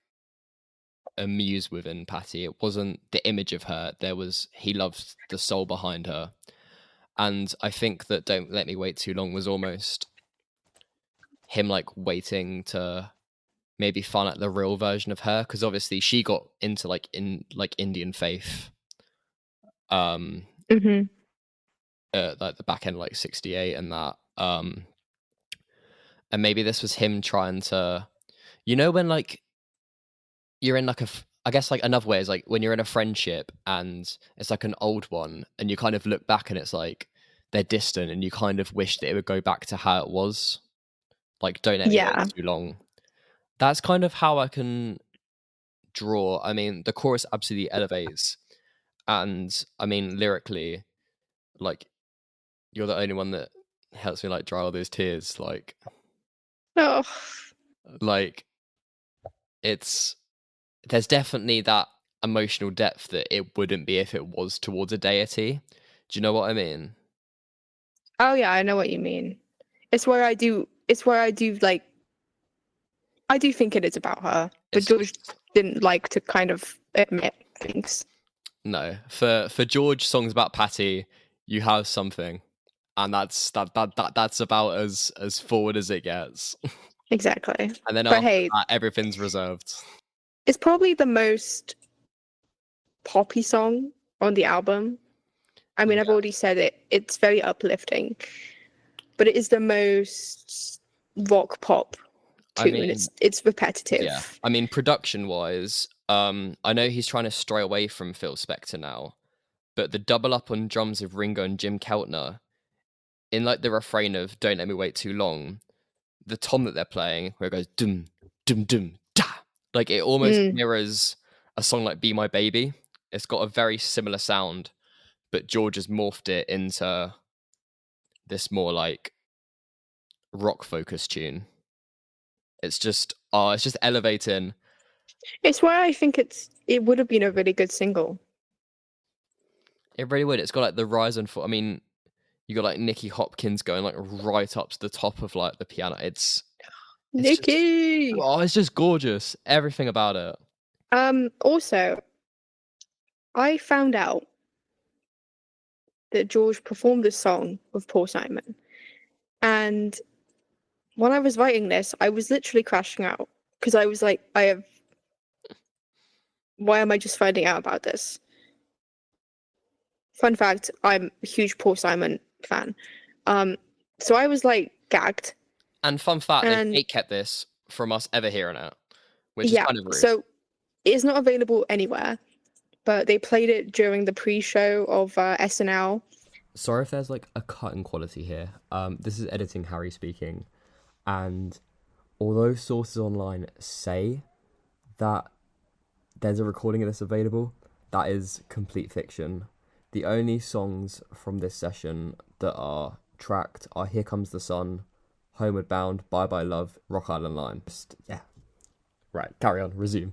a muse within Patty. It wasn't the image of her. He loved the soul behind her. And I think that Don't Let Me Wait Too Long was almost him like waiting to maybe find out the real version of her, because obviously she got into like Indian faith like the back end like 68 and that and maybe this was him trying to, when like you're in like I guess like another way is like when you're in a friendship and it's like an old one and you kind of look back and it's like they're distant and you kind of wish that it would go back to how it was. Like Don't Let Me Wait Too Long. That's kind of how I can draw. I mean, the chorus absolutely elevates, and I mean lyrically, like you're the only one that helps me like dry all those tears. Like, like there's definitely that emotional depth that it wouldn't be if it was towards a deity. Do you know what I mean? Oh yeah, I know what you mean. It's where I do like I do think it is about her, but It's George didn't like to kind of admit things. no, for George, songs about Patty, you have something, and that's about as forward as it gets. Exactly. And then But after hey, that, everything's reserved. it's probably the most poppy song on the album. I mean, I've already said it. It's very uplifting, but it is the most rock pop I tune. mean, It's repetitive. yeah. I mean, production-wise, I know he's trying to stray away from Phil Spector now, but the double up on drums of Ringo and Jim Keltner, in like the refrain of "Don't Let Me Wait Too Long," the tom that they're playing, where it goes dum dum dum da, like it almost mirrors a song like "Be My Baby." It's got a very similar sound, but George has morphed it into this more like rock focused tune. It's just elevating. It's why I think it would have been a really good single. It really would. It's got like the rise and fall. I mean, you got like Nicky Hopkins going like right up to the top of like the piano. It's Nicky. it's just gorgeous. Everything about it. Also, I found out that George performed this song with Paul Simon, and when I was writing this, I was literally crashing out because I was like, why am I just finding out about this? Fun fact, I'm a huge Paul Simon fan. So I was like gagged. And fun fact, And they kept this from us ever hearing it, which is kind of rude. So it's not available anywhere, but they played it during the pre-show of SNL. Sorry if there's like a cut in quality here. This is editing Harry speaking, and although sources online say that there's a recording of this available, that is complete fiction. The only songs from this session that are tracked are Here Comes the Sun, Homeward Bound, Bye Bye Love, Rock Island Line. Yeah. Right, carry on, resume.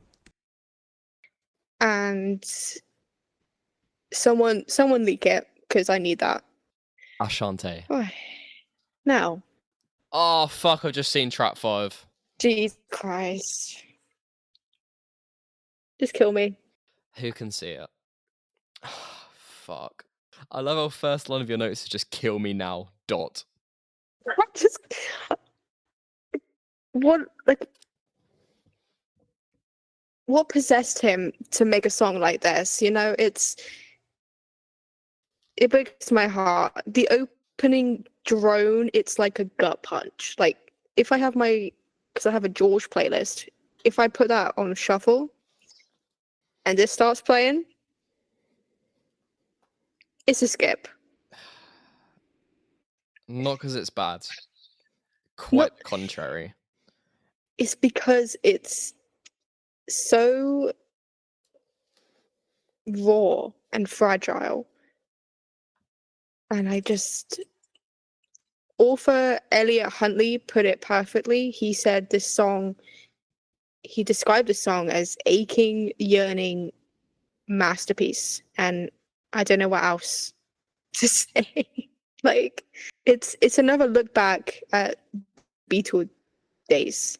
And someone leak it, because I need that. Ashante. Now. Oh, fuck, I've just seen track 5. Jesus Christ. Just kill me. Who can see it? Fuck. I love how first line of your notes is just kill me now, dot. What possessed him to make a song like this? You know, it breaks my heart. The opening drone, it's like a gut punch. Like, if I have because I have a George playlist, if I put that on shuffle and this starts playing, it's a skip. Not because it's bad. Quite the contrary. It's because it's so raw and fragile. And author Elliot Huntley put it perfectly. He said he described the song as aching, yearning masterpiece. And I don't know what else to say. Like, it's another look back at Beatle days.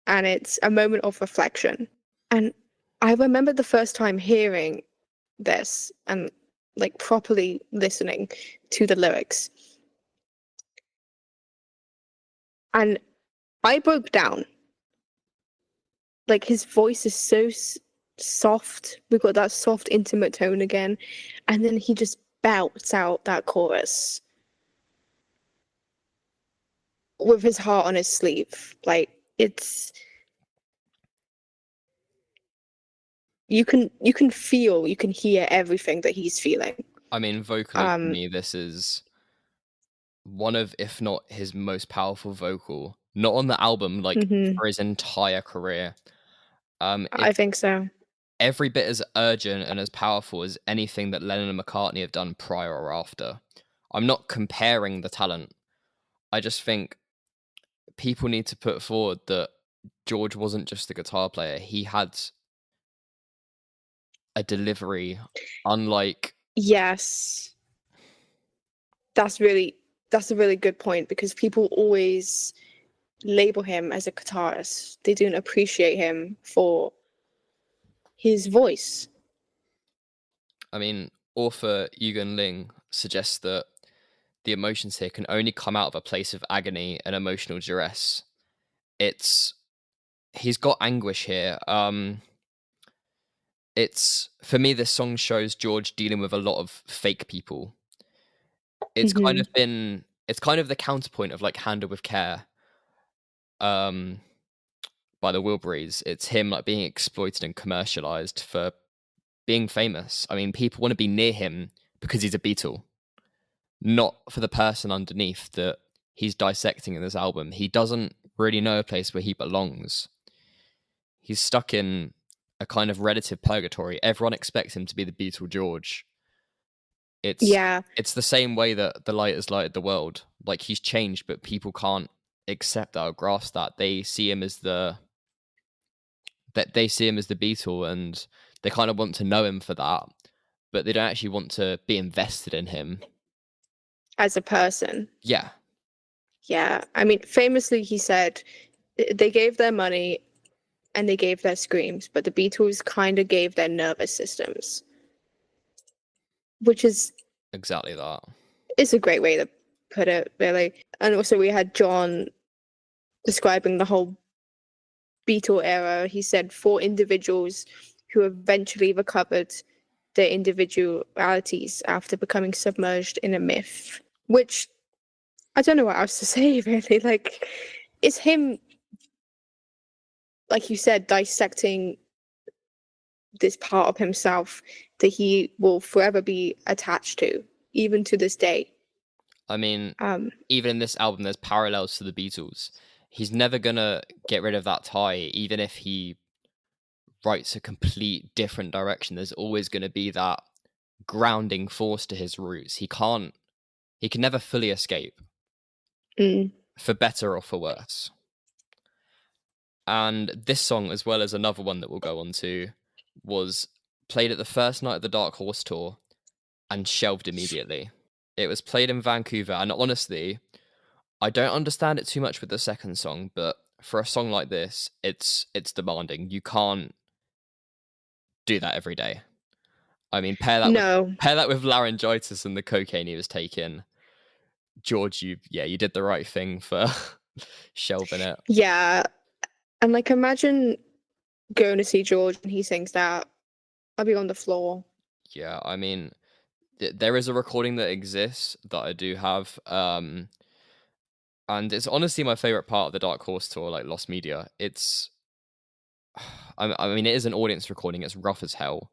And it's a moment of reflection. And I remember the first time hearing this and like properly listening to the lyrics. And I broke down. Like, his voice is so soft. We've got that soft, intimate tone again. And then he just belts out that chorus with his heart on his sleeve. Like, it's... You can feel, you can hear everything that he's feeling. I mean, vocally, for me, this is one of, if not his most powerful vocal. Not on the album, like, for his entire career. I think so. Every bit as urgent and as powerful as anything that Lennon and McCartney have done prior or after. I'm not comparing the talent. I just think people need to put forward that George wasn't just a guitar player. He had a delivery unlike... Yes. That's a really good point, because people always label him as a guitarist. They don't appreciate him for his voice. I mean, author Yugen Ling suggests that the emotions here can only come out of a place of agony and emotional duress. He's got anguish here. It's, for me, this song shows George dealing with a lot of fake people. It's kind of the counterpoint of like Handle with Care, by the Wilburys. It's him like being exploited and commercialized for being famous. I mean, people want to be near him because he's a Beatle, not for the person underneath that he's dissecting in this album. He doesn't really know a place where he belongs. He's stuck in a kind of relative purgatory. Everyone expects him to be the Beatle George. It's the same way that the light has lighted the world. Like, he's changed, but people can't accept that or grasp that. They see him as the Beatle, and they kind of want to know him for that, but they don't actually want to be invested in him as a person. Yeah. I mean, famously, he said they gave their money and they gave their screams, but the Beatles kind of gave their nervous systems, which is exactly that. It's a great way to put it, really. And also, we had John describing the whole Beatle era. He said 4 individuals who eventually recovered their individualities after becoming submerged in a myth, which I don't know what else to say, really. Like, it's him, like you said, dissecting this part of himself that he will forever be attached to, even to this day. I mean, even in this album, there's parallels to the Beatles. He's never gonna get rid of that tie, even if he writes a complete different direction. There's always going to be that grounding force to his roots. He can never fully escape, for better or for worse. And this song, as well as another one that we'll go on to, was played at the first night of the Dark Horse tour and shelved immediately. It was played in Vancouver, and honestly, I don't understand it too much with the second song, but for a song like this, it's demanding. You can't do that every day. I mean, pair that with laryngitis and the cocaine he was taking. George, you did the right thing for shelving it. Yeah, and like, imagine going to see George and he sings that. I'll be on the floor. Yeah, I mean, there is a recording that exists that I do have, and it's honestly my favorite part of the Dark Horse tour, like Lost Media. I mean, it is an audience recording. It's rough as hell,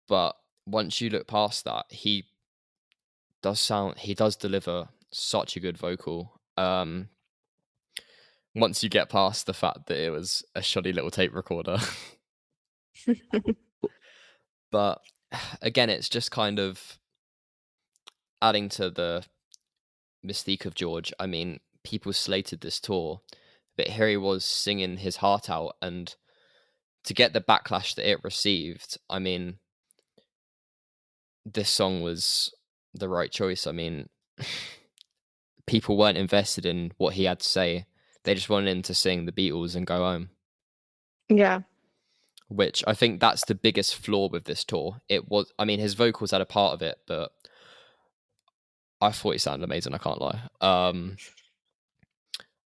but once you look past that, he does deliver such a good vocal. Once you get past the fact that it was a shoddy little tape recorder. But again, it's just kind of adding to the mystique of George. I mean, people slated this tour, but here he was singing his heart out, and to get the backlash that it received, I mean, this song was the right choice. I mean, people weren't invested in what he had to say. They just wanted him to sing the Beatles and go home. Yeah. Which I think that's the biggest flaw with this tour. I mean, his vocals had a part of it, but I thought he sounded amazing, I can't lie.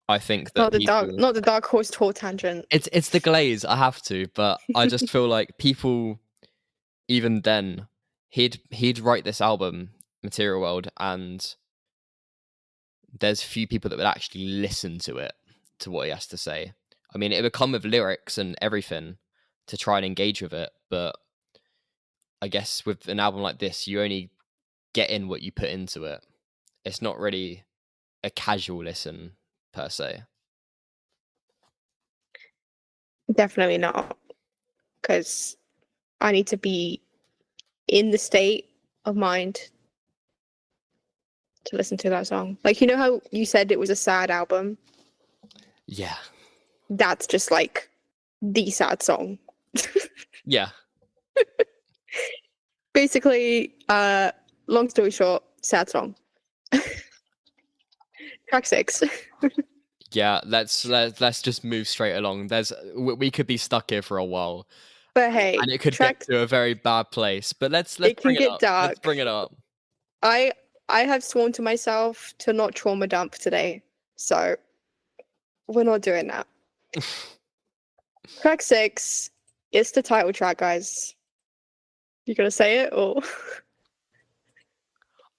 I think that not the Dark Horse tour tangent. It's the glaze, I have to, but I just feel like people, even then, he'd write this album, Material World, and there's few people that would actually listen to what he has to say. I mean, it would come with lyrics and everything to try and engage with it, but I guess with an album like this, you only get in what you put into it. It's not really a casual listen per se. Definitely not, because I need to be in the state of mind to listen to that song. Like, you know how you said it was a sad album? Yeah. That's just like the sad song. Yeah. Basically, long story short, sad song. Track 6. Yeah, let's just move straight along. We could be stuck here for a while, But hey, and it could get to a very bad place. But let's it can bring it get up. dark. Let's bring it up. I have sworn to myself to not trauma dump today, so we're not doing that. Track 6 is the title track, guys. You gonna say it or?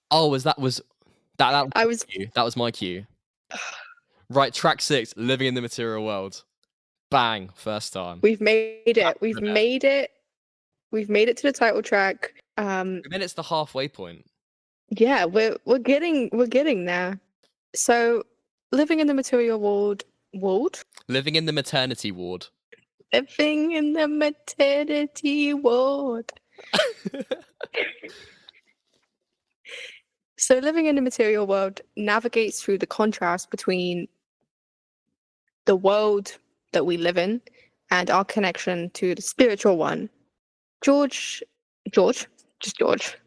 Oh, that was I was. cue. That was my cue. Right, track 6, Living in the Material World. Bang, first time. We've made it. We've made it. We've made it to the title track. I mean, it's the halfway point. Yeah, we're getting there. So, living in the material world. Living in the maternity ward. Living in the maternity ward. So, living in the material world navigates through the contrast between the world that we live in and our connection to the spiritual one. George. Just George.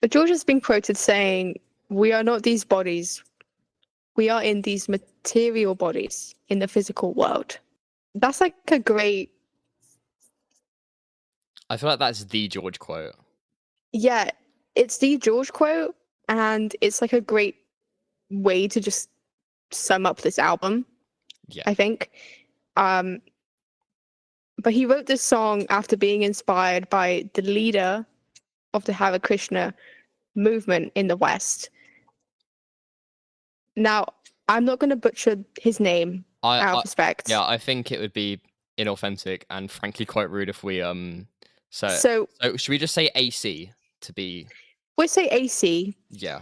George has been quoted saying, "We are not these bodies. We are in these material bodies in the physical world." That's like a great. I feel like that's the George quote. Yeah, it's the George quote, and it's like a great way to just sum up this album. Yeah, I think. But he wrote this song after being inspired by the leader of the Hare Krishna movement in the West. Now, I'm not going to butcher his name out of respect. Yeah, I think it would be inauthentic and frankly quite rude if we So should we just say AC to be? We'll say AC. Yeah.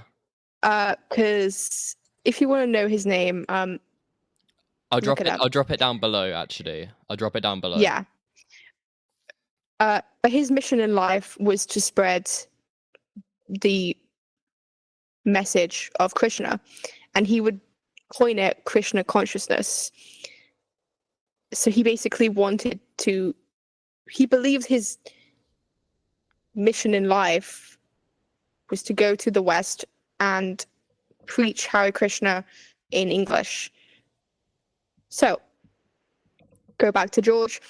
Because if you want to know his name, I'll drop it down below. Actually, I'll drop it down below. Yeah. But his mission in life was to spread the message of Krishna, and he would coin it Krishna consciousness. So he basically wanted to. He believed his mission in life was to go to the West and preach Hare Krishna in English. So, go back to George,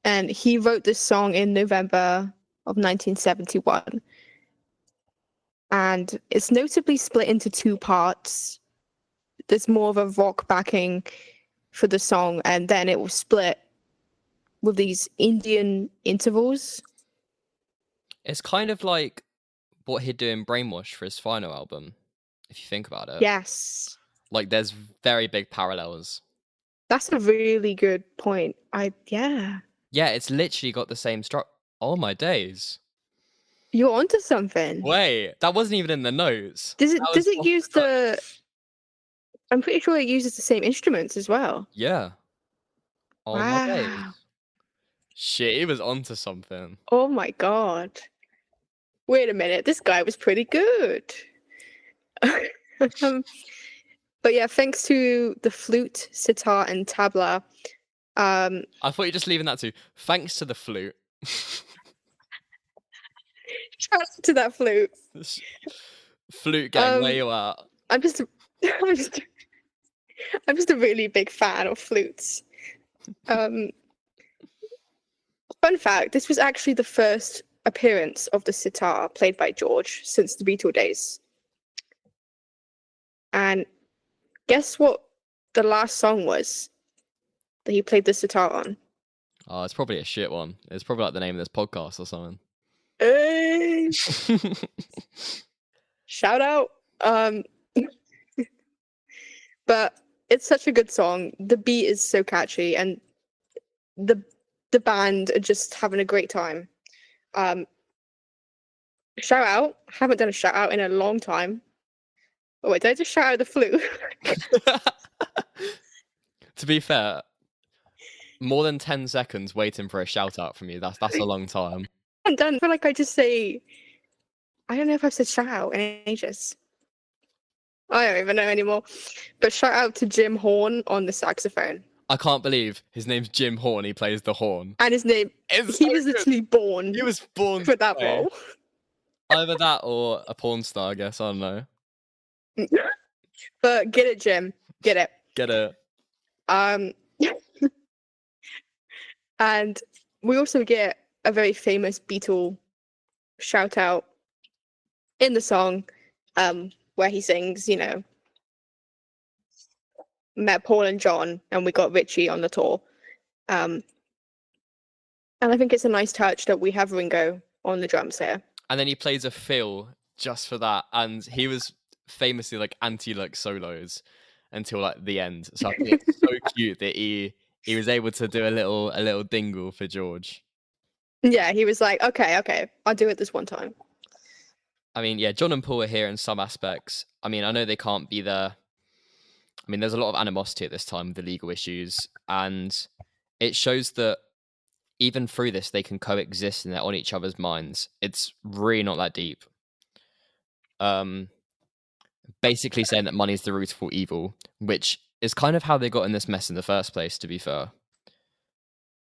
and he wrote this song in November of 1971. And it's notably split into two parts. There's more of a rock backing for the song, and then it was split with these Indian intervals. It's kind of like what he'd do in Brainwash for his final album, if you think about it. Yes. Like, there's very big parallels. That's a really good point. Yeah, it's literally got the same structure. Oh my days. You're onto something. Wait, that wasn't even in the notes. Does it use the... I'm pretty sure it uses the same instruments as well. Yeah. Oh wow. My days. Shit, he was onto something. Oh my god. Wait a minute, this guy was pretty good. But yeah, thanks to the flute, sitar, and tabla. I thought you were just leaving that to thanks to the flute. Shout out to that flute. Flute gang, where you at? I'm just a really big fan of flutes. Fun fact: this was actually the first appearance of the sitar played by George since the Beatle days. And guess what the last song was that he played the sitar on? Oh, it's probably a shit one. It's probably like the name of this podcast or something. Hey! Shout out. But it's such a good song. The beat is so catchy, and the band are just having a great time. Shout out. Haven't done a shout out in a long time. Oh wait, did I just shout out the flute? To be fair, more than 10 seconds waiting for a shout out from you, that's a long time. I'm done. I feel like I just say, I don't know if I've said shout out in ages. I don't even know anymore. But shout out to Jim Horn on the saxophone. I can't believe his name's Jim Horn. He plays the horn. And his name, he was literally born. He was born for that role. Either that or a porn star, I guess. I don't know. But get it, Jim. Get it. Get it. Um, and we also get a very famous Beatle shout out in the song, where he sings, met Paul and John, and we got Richie on the tour. And I think it's a nice touch that we have Ringo on the drums here. And then he plays a fill just for that, and he was famously like anti like solos until like the end. So I think it's so cute that he was able to do a little dingle for George. Yeah, he was like, okay, I'll do it this one time. I mean, yeah, John and Paul are here in some aspects. I mean, I know they can't be there. I mean, there's a lot of animosity at this time with the legal issues, and it shows that even through this, they can coexist and they're on each other's minds. It's really not that deep. Basically saying that money is the root of all evil, which is kind of how they got in this mess in the first place, to be fair.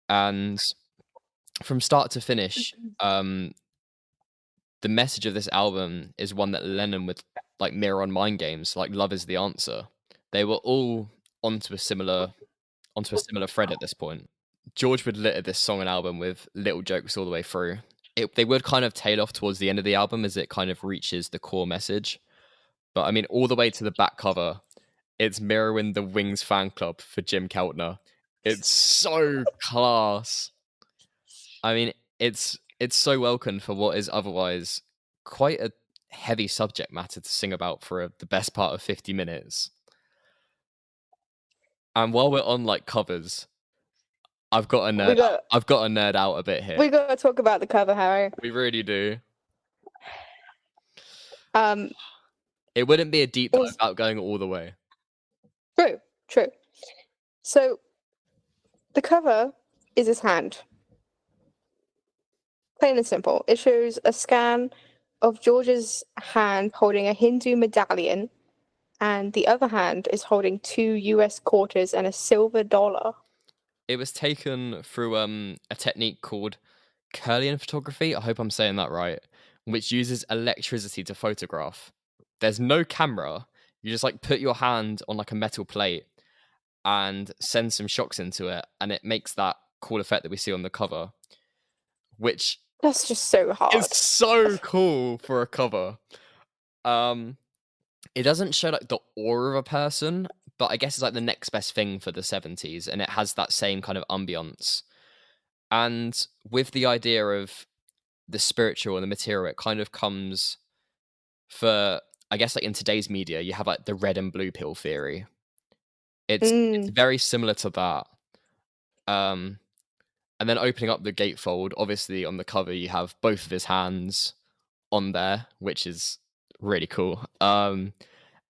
And from start to finish, the message of this album is one that Lennon would like mirror on Mind Games, like "Love is the answer." They were all onto a similar thread at this point. George would litter this song and album with little jokes all the way through. They would kind of tail off towards the end of the album as it kind of reaches the core message. But I mean, all the way to the back cover, it's mirroring the Wings fan club for Jim Keltner. It's so class. I mean, it's so welcomed for what is otherwise quite a heavy subject matter to sing about for the best part of 50 minutes. And while we're on like covers, I've got to nerd out a bit here. We got to talk about the cover, Harry. We really do. It wouldn't be a deep dive without going all the way. True. So, the cover is his hand. Plain and simple. It shows a scan of George's hand holding a Hindu medallion, and the other hand is holding 2 US quarters and a silver dollar. It was taken through a technique called Kirlian photography. I hope I'm saying that right, which uses electricity to photograph. There's no camera. You just like put your hand on like a metal plate and send some shocks into it, and it makes that cool effect that we see on the cover, which that's just so hard. It's so cool for a cover. It doesn't show like the aura of a person, but I guess it's like the next best thing for the 70s, and it has that same kind of ambience. And with the idea of the spiritual and the material, it kind of comes for, I guess, like in today's media, you have like the red and blue pill theory. It's very similar to that. And then opening up the gatefold, obviously on the cover, you have both of his hands on there, which is really cool. And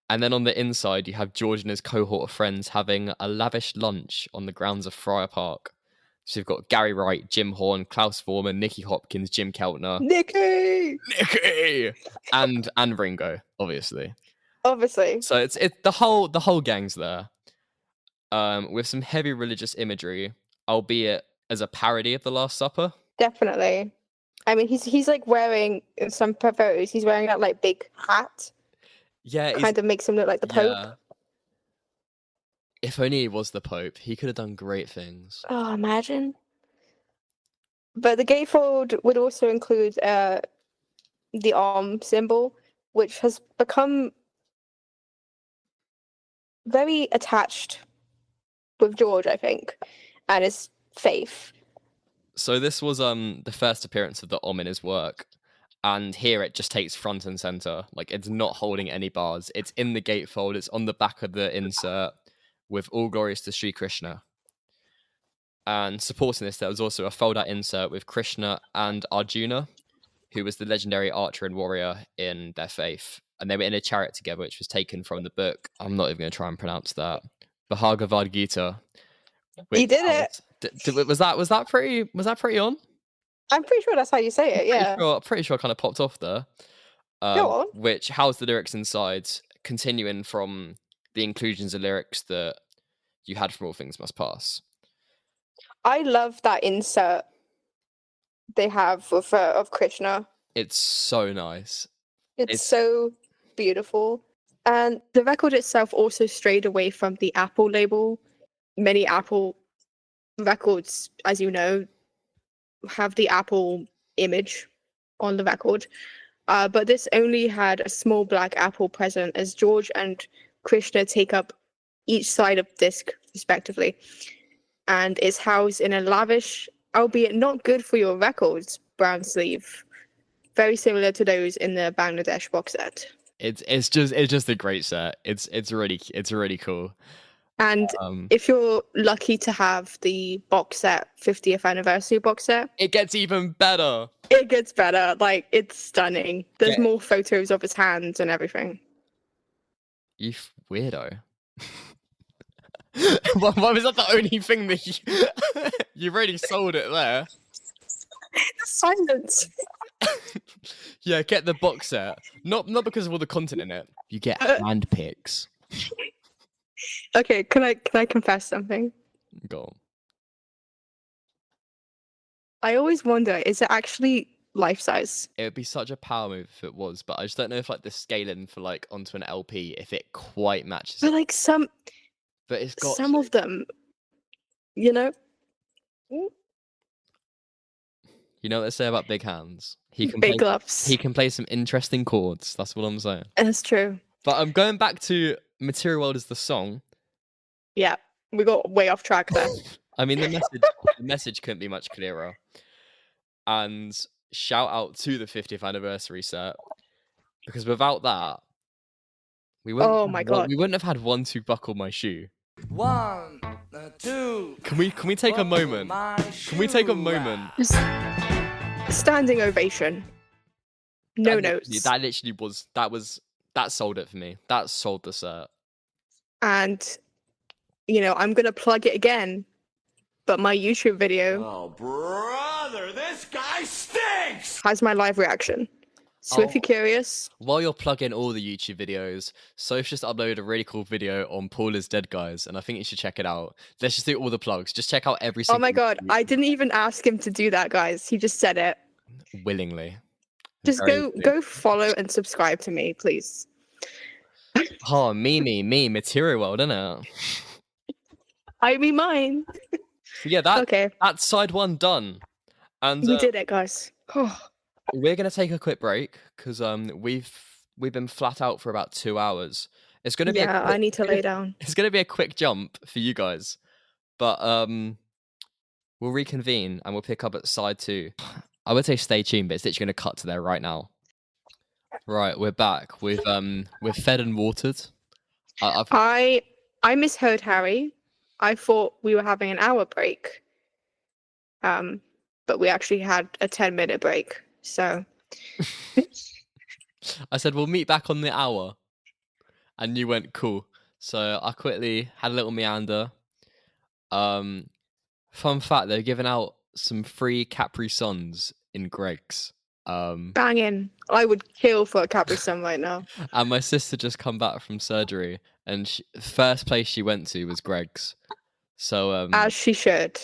then on the inside, you have George and his cohort of friends having a lavish lunch on the grounds of Friar Park. So you've got Gary Wright, Jim Horn, Klaus Vorman, Nicky Hopkins, Jim Keltner. Nicky! And Ringo, obviously. So it's the whole gang's there. With some heavy religious imagery, albeit as a parody of the Last Supper. Definitely. I mean, he's like wearing, in some photos, he's wearing that like big hat. Yeah, kind of makes him look like the Pope. Yeah. If only he was the Pope, he could have done great things. Oh, imagine. But the gatefold would also include the arm symbol, which has become very attached with George, I think, and his faith. So this was the first appearance of the Om in his work, and here it just takes front and center. Like, it's not holding any bars. It's in the gatefold. It's on the back of the insert with "All Glories to Sri Krishna." And supporting this, there was also a fold-out insert with Krishna and Arjuna, who was the legendary archer and warrior in their faith. And they were in a chariot together, which was taken from the book. I'm not even going to try and pronounce that. Bhagavad Gita. You did it. Was that pretty on? I'm pretty sure that's how you say it. Yeah. Pretty sure I kind of popped off there. Go on. Which housed the lyrics inside, continuing from the inclusions of lyrics that you had from All Things Must Pass. I love that insert they have of Krishna. It's so nice. It's so beautiful. And the record itself also strayed away from the Apple label. Many Apple records, as you know, have the Apple image on the record. But this only had a small black apple present as George and Krishna take up each side of disc, respectively. And is housed in a lavish, albeit not good for your records, brown sleeve. Very similar to those in the Bangladesh box set. It's just a great set. It's really cool. And if you're lucky to have the box set, 50th anniversary box set, it gets even better. It gets better. Like, it's stunning. There's more photos of his hands and everything. You weirdo. Why was that the only thing that you really sold it there? The silence. Yeah, get the box set. Not because of all the content in it. You get hand pics. Okay, can I confess something? Go on. I always wonder, is it actually life size? It would be such a power move if it was, but I just don't know if like the scaling for like onto an LP, if it quite matches. But like but it's got some of them, you know. You know what they say about big hands? Big gloves. He can play some interesting chords. That's what I'm saying. That's true. But I'm going back to Material World as the song. Yeah, we got way off track there. I mean, the message couldn't be much clearer. And shout out to the 50th anniversary set, because without that, we wouldn't have had one to buckle my shoe. 1, 2. Can we take a moment? Can we take a moment? Standing ovation. No notes. That literally that sold it for me. That sold the set. And you know, I'm gonna plug it again, but my YouTube video. Oh, brother, this guy stinks! Has my live reaction. So if you're curious. While you're plugging all the YouTube videos, Soph's just uploaded a really cool video on Paul is Dead, guys, and I think you should check it out. Let's just do all the plugs. Just check out every single. Oh my god, I didn't even ask him to do that, guys. He just said it. Willingly. Just go follow and subscribe to me, please. Oh, me, Material World, innit? I mean mine. Yeah, that's side one done. And we did it, guys. We're gonna take a quick break because we've been flat out for about 2 hours. It's gonna be I need to lay down. It's gonna be a quick jump for you guys, but we'll reconvene and we'll pick up at side 2. I would say stay tuned, but it's literally gonna cut to there right now. Right, we're back. We're fed and watered. I misheard Harry. I thought we were having an hour break. But we actually had a 10-minute break. So I said we'll meet back on the hour, and you went cool. So I quickly had a little meander. Fun fact: they're giving out some free Capri Suns in Greg's. Banging! I would kill for a Capri Sun right now. And my sister just come back from surgery, and first place she went to was Greg's. So as she should.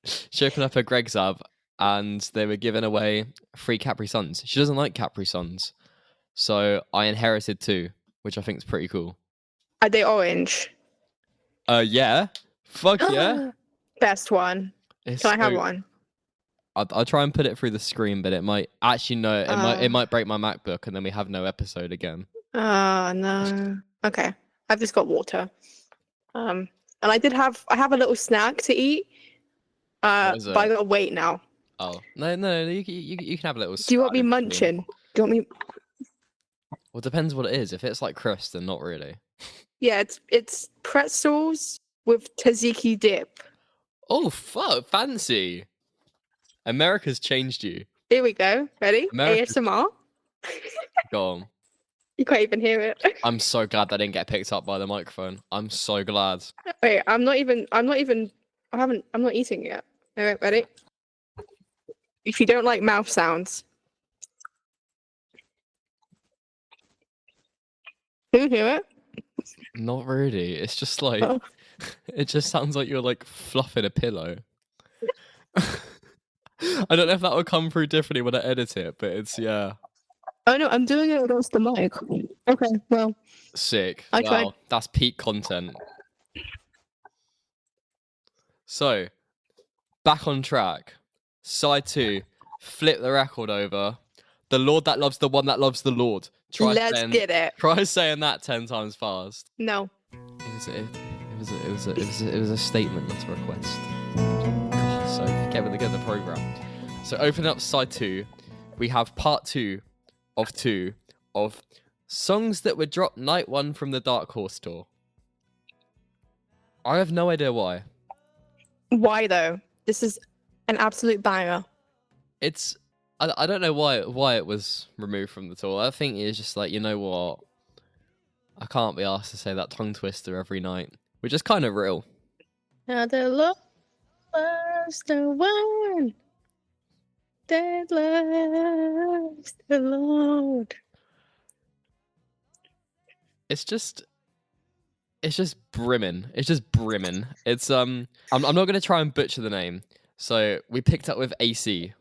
She opened up her Greg's app, and they were giving away free Capri Suns. She doesn't like Capri Suns, so I inherited 2, which I think is pretty cool. Are they orange? Yeah. Fuck yeah. Best one. Can I have one? I'll try and put it through the screen, but it might actually no. It might break my MacBook, and then we have no episode again. Oh no. Okay, I've just got water. And I have a little snack to eat. But I gotta wait now. Oh no! You can have a little. Do you want me munching? Do you want me? Well, it depends what it is. If it's like crisp, then not really. Yeah, it's pretzels with tzatziki dip. Oh fuck! Fancy. America's changed you. Here we go. Ready? ASMR. Go on. You can't even hear it. I'm so glad that didn't get picked up by the microphone. I'm so glad. Wait, I'm not eating yet. All right, ready? If you don't like mouth sounds. Can you hear it? Not really. It's just like it just sounds like you're like fluffing a pillow. I don't know if that will come through differently when I edit it, but it's yeah. Oh no, I'm doing it against the mic. Okay, well, Sick. I Wow, tried. that's peak content. So, back on track. Side 2, flip the record over. The Lord that loves the one that loves the Lord. Let's get it. Try saying that 10 times fast. No. It was a statement, not a request. God, so get the program. So open up side 2. We have part 2 of 2 of songs that were dropped night 1 from the Dark Horse tour. I have no idea why. Why though? This is an absolute banger. It's I don't know why it was removed from the tour. I think it's just like, you know what? I can't be asked to say that tongue twister every night, which is kind of real. Now the Lord loves the one that loves the Lord. It's just brimming. It's just brimming. It's I'm not gonna try and butcher the name. So we picked up with AC.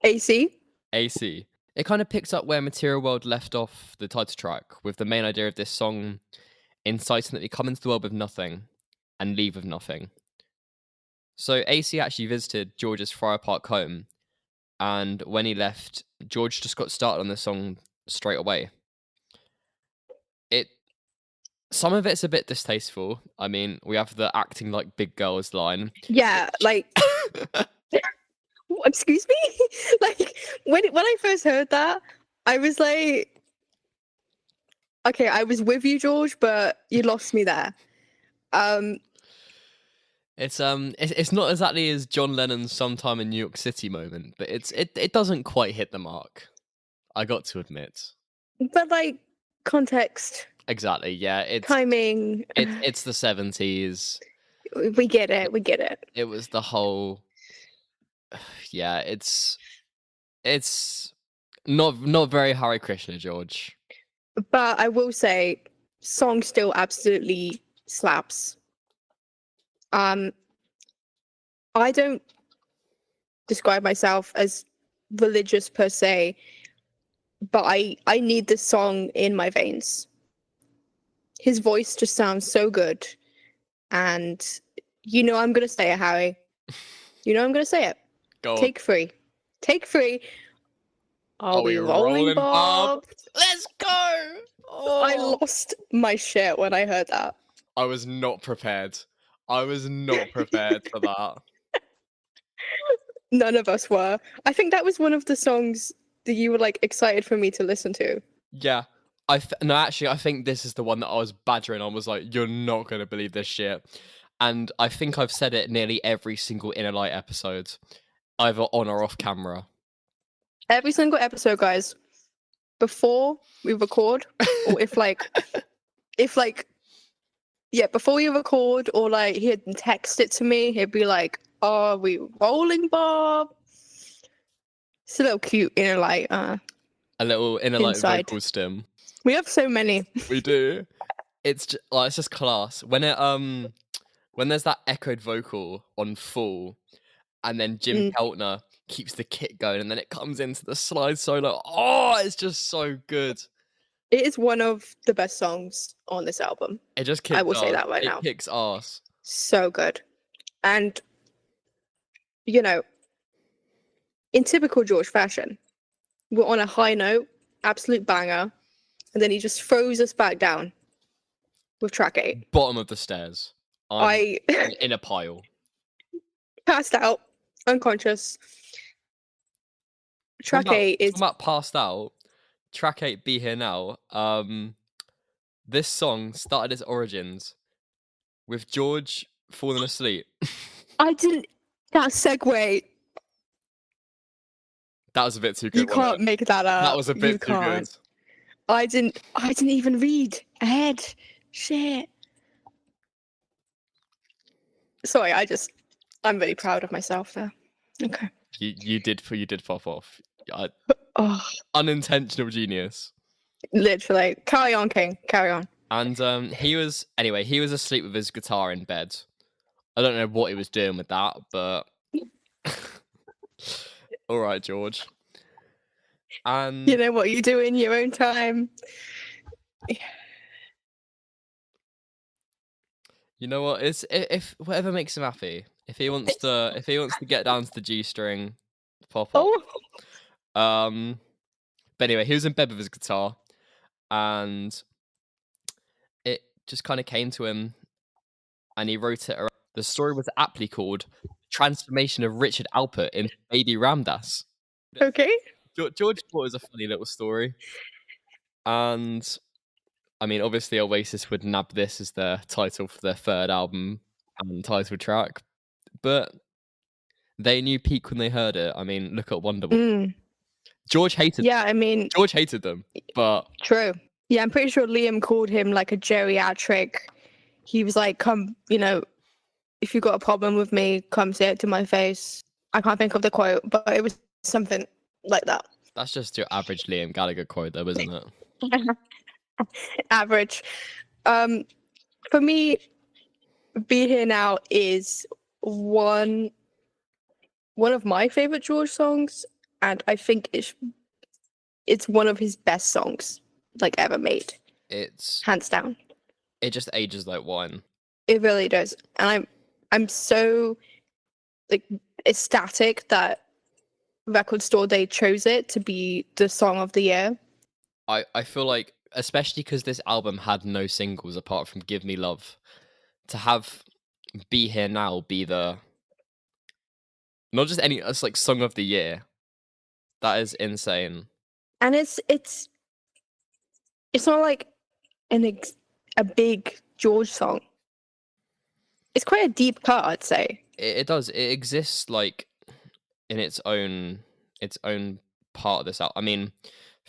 AC? AC. It kind of picks up where Material World left off the title track, with the main idea of this song inciting that we come into the world with nothing and leave with nothing. So AC actually visited George's Friar Park home, and when he left, George just got started on this song straight away. Some of it's a bit distasteful. I mean, we have the acting like big girls line. Yeah, like excuse me? Like when I first heard that, I was like, okay, I was with you, George, but you lost me there. It's not exactly as John Lennon's "Sometime in New York City" moment, but it doesn't quite hit the mark. I got to admit. But like context, Exactly, yeah. timing. It's the 70s. We get it. We get it. It was the whole. Yeah, it's not very Hare Krishna, George. But I will say, song still absolutely slaps. I don't describe myself as religious per se, but I need this song in my veins. His voice just sounds so good, and you know I'm gonna say it, Harry. You know I'm gonna say it. Go on. Take 3. Take 3. Are we rolling, Bob? Let's go! Oh. I lost my shit when I heard that. I was not prepared. I was not prepared for that. None of us were. I think that was one of the songs that you were like excited for me to listen to. Yeah. No, actually, I think this is the one that I was badgering. I was like, you're not going to believe this shit. And I think I've said it nearly every single Inner Light episode, either on or off camera. Every single episode, guys, before we record, or before you record, or like he'd text it to me, he'd be like, "Are we rolling, Bob?" It's a little cute Inner Light. A little Inner Light inside. vocal stim. We have so many. We do. It's just class. When there's that echoed vocal on full, and then Jim Keltner keeps the kit going, and then it comes into the slide solo. Oh, it's just so good. It is one of the best songs on this album. It just kicks I will say ass. that right now. It kicks ass. So good. And, you know, in typical George fashion, we're on a high note, absolute banger, and then he just throws us back down with track 8. Bottom of the stairs. I'm in a pile. Passed out, unconscious. Track 8 is... Talking about passed out, track 8, Be Here Now. This song started its origins with George falling asleep. I didn't... That segue... That was a bit too good. You can't make that up. That was a bit too good. I didn't even read ahead. Shit. Sorry, I'm really proud of myself there. Okay. You did pop off. Oh, Unintentional genius. literally. Carry on, King. Carry on. And he was asleep with his guitar in bed. I don't know what he was doing with that, but all right, George. And You know what you do in your own time. you know what? It's if whatever makes him happy. If he wants to get down to the G string, pop up. Oh, But anyway, he was in bed with his guitar, and it just kind of came to him, and he wrote it around. The story was aptly called "Transformation of Richard Alpert into Baby Ramdas." okay. George thought it was a funny little story, and I mean, obviously, Oasis would nab this as their title for their third album and title track, but they knew peak when they heard it. I mean, look at Wonderwall. Mm. George hated. Yeah, I mean, George hated them, but true. Yeah, I'm pretty sure Liam called him like a geriatric. He was like, "Come, you know, if you got a problem with me, come say it to my face." I can't think of the quote, but it was something like that. that's just your average Liam Gallagher quote, though, isn't it? Average. For me, "Be Here Now" is one of my favorite George songs, and I think it's one of his best songs like ever made, It's hands down. it just ages like wine. It really does, and I'm so like ecstatic that Record Store Day chose it to be the song of the year. I feel like, especially because this album had no singles apart from "Give Me Love," to have "Be Here Now" be the not just any, it's like song of the year. That is insane. And it's not like a big George song. It's quite a deep cut, I'd say. It does. It exists like in its own part of this album. I mean,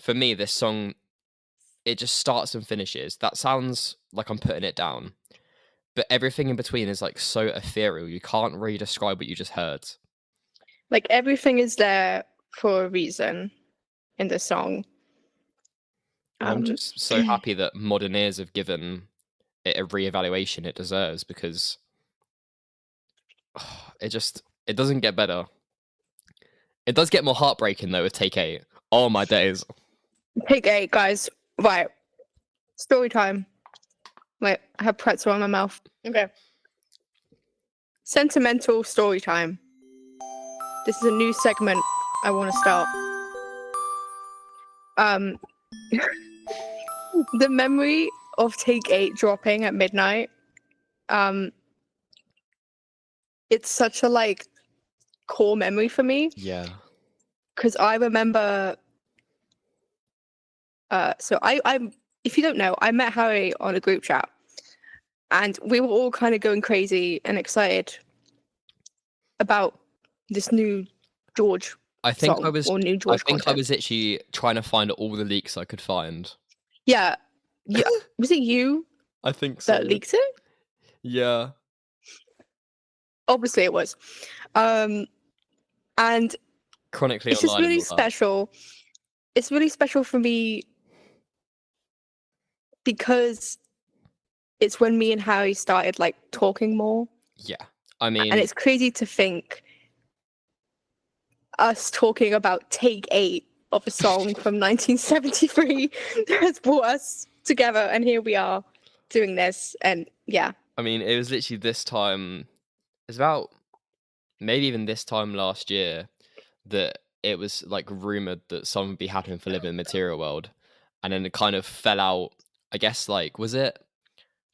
for me, this song, it just starts and finishes. That sounds like I'm putting it down, but everything in between is like so ethereal. You can't really describe what you just heard. Like everything is there for a reason in the song. I'm just so happy that modern ears have given it a reevaluation it deserves, because it doesn't get better. It does get more heartbreaking though with Take 8. Oh my days. Take 8, guys. Right. Story time. Wait, I have pretzel in my mouth. Okay. Sentimental story time. This is a new segment I want to start. The memory of Take 8 dropping at midnight. It's such a like core memory for me. Yeah. Because I remember. So I if you don't know, I met Harry on a group chat, and we were all kind of going crazy and excited about this new George I think song I was or new I George think I content. was actually trying to find all the leaks I could find. Yeah. Was it you I think so. that leaked it? Yeah. Obviously it was. And Chronically it's just online. really and all that. special. It's really special for me because it's when me and Harry started like talking more. Yeah. I mean, And it's crazy to think us talking about Take 8 of a song from 1973 has brought us together, and here we are doing this. And yeah, it was literally this time. It's about maybe even this time last year that it was like rumored that something would be happening for Living in the Material World, and then it kind of fell out. I guess like, was it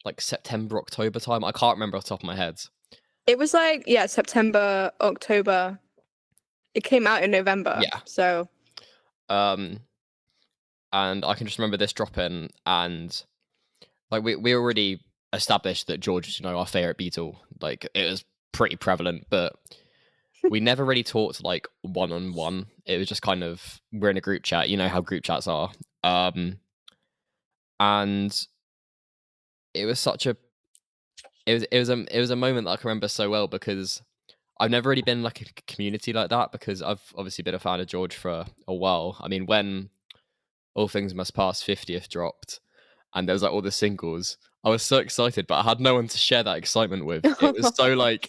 like September, October time? I can't remember off the top of my head. it was like September, October. It came out in November. Yeah. So And I can just remember this dropping, and like we already established that George is, our favorite Beatle. Like, it was pretty prevalent, but we never really talked like one-on-one. It was just kind of, we're in a group chat. You know how group chats are. And it was such a it was a moment that I can remember so well, because I've never really been like a community like that, because I've obviously been a fan of George for a while. I mean, when All Things Must Pass 50th dropped and there was like all the singles, I was so excited, but I had no one to share that excitement with. It was so like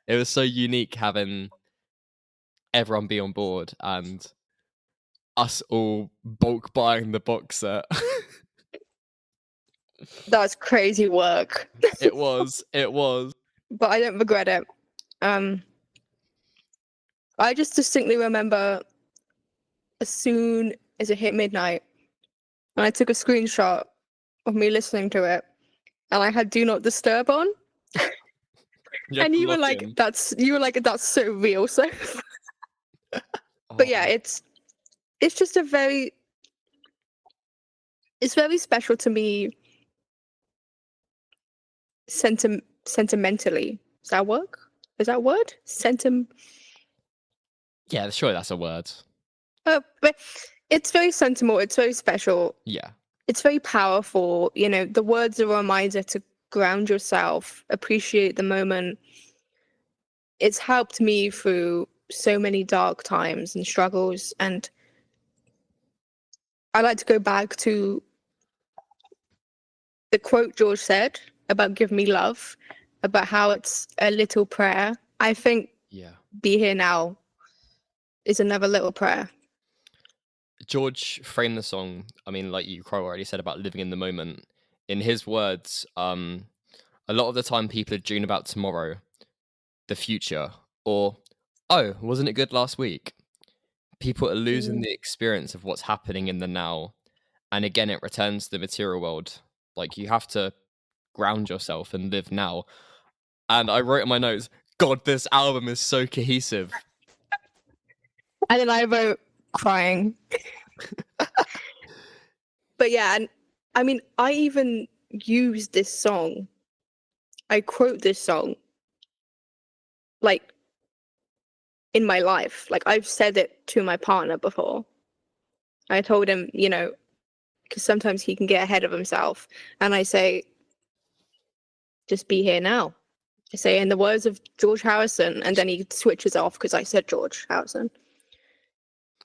it was so unique having everyone be on board, and us all bulk buying the box set. That's crazy work. It was. But I don't regret it. I just distinctly remember as soon as it hit midnight, and I took a screenshot of me listening to it, and I had Do Not Disturb on. And you were like, that's so real. So but yeah, it's just it's very special to me sentimentally. Is that work? Is that word? Yeah, sure, that's a word. But it's very sentimental, it's very special. Yeah. It's very powerful. You know, the words are a reminder to ground yourself, appreciate the moment. It's helped me through so many dark times and struggles, and I like to go back to the quote George said about give me love, about how it's a little prayer. I think Be Here Now is another little prayer. George framed the song, I mean, like you already said about living in the moment. In his words, a lot of the time people dream about tomorrow, the future, or, oh, wasn't it good last week? People are losing the experience of what's happening in the now. And again, it returns to the material world. Like, you have to ground yourself and live now. And I wrote in my notes, God, this album is so cohesive. And then I wrote crying. But yeah, and I mean, I even use this song. I quote this song like in my life. Like, I've said it to my partner before. I told him, you know, because sometimes he can get ahead of himself, and I say, just be here now. I say, in the words of George Harrison, and then he switches off because I said George Harrison.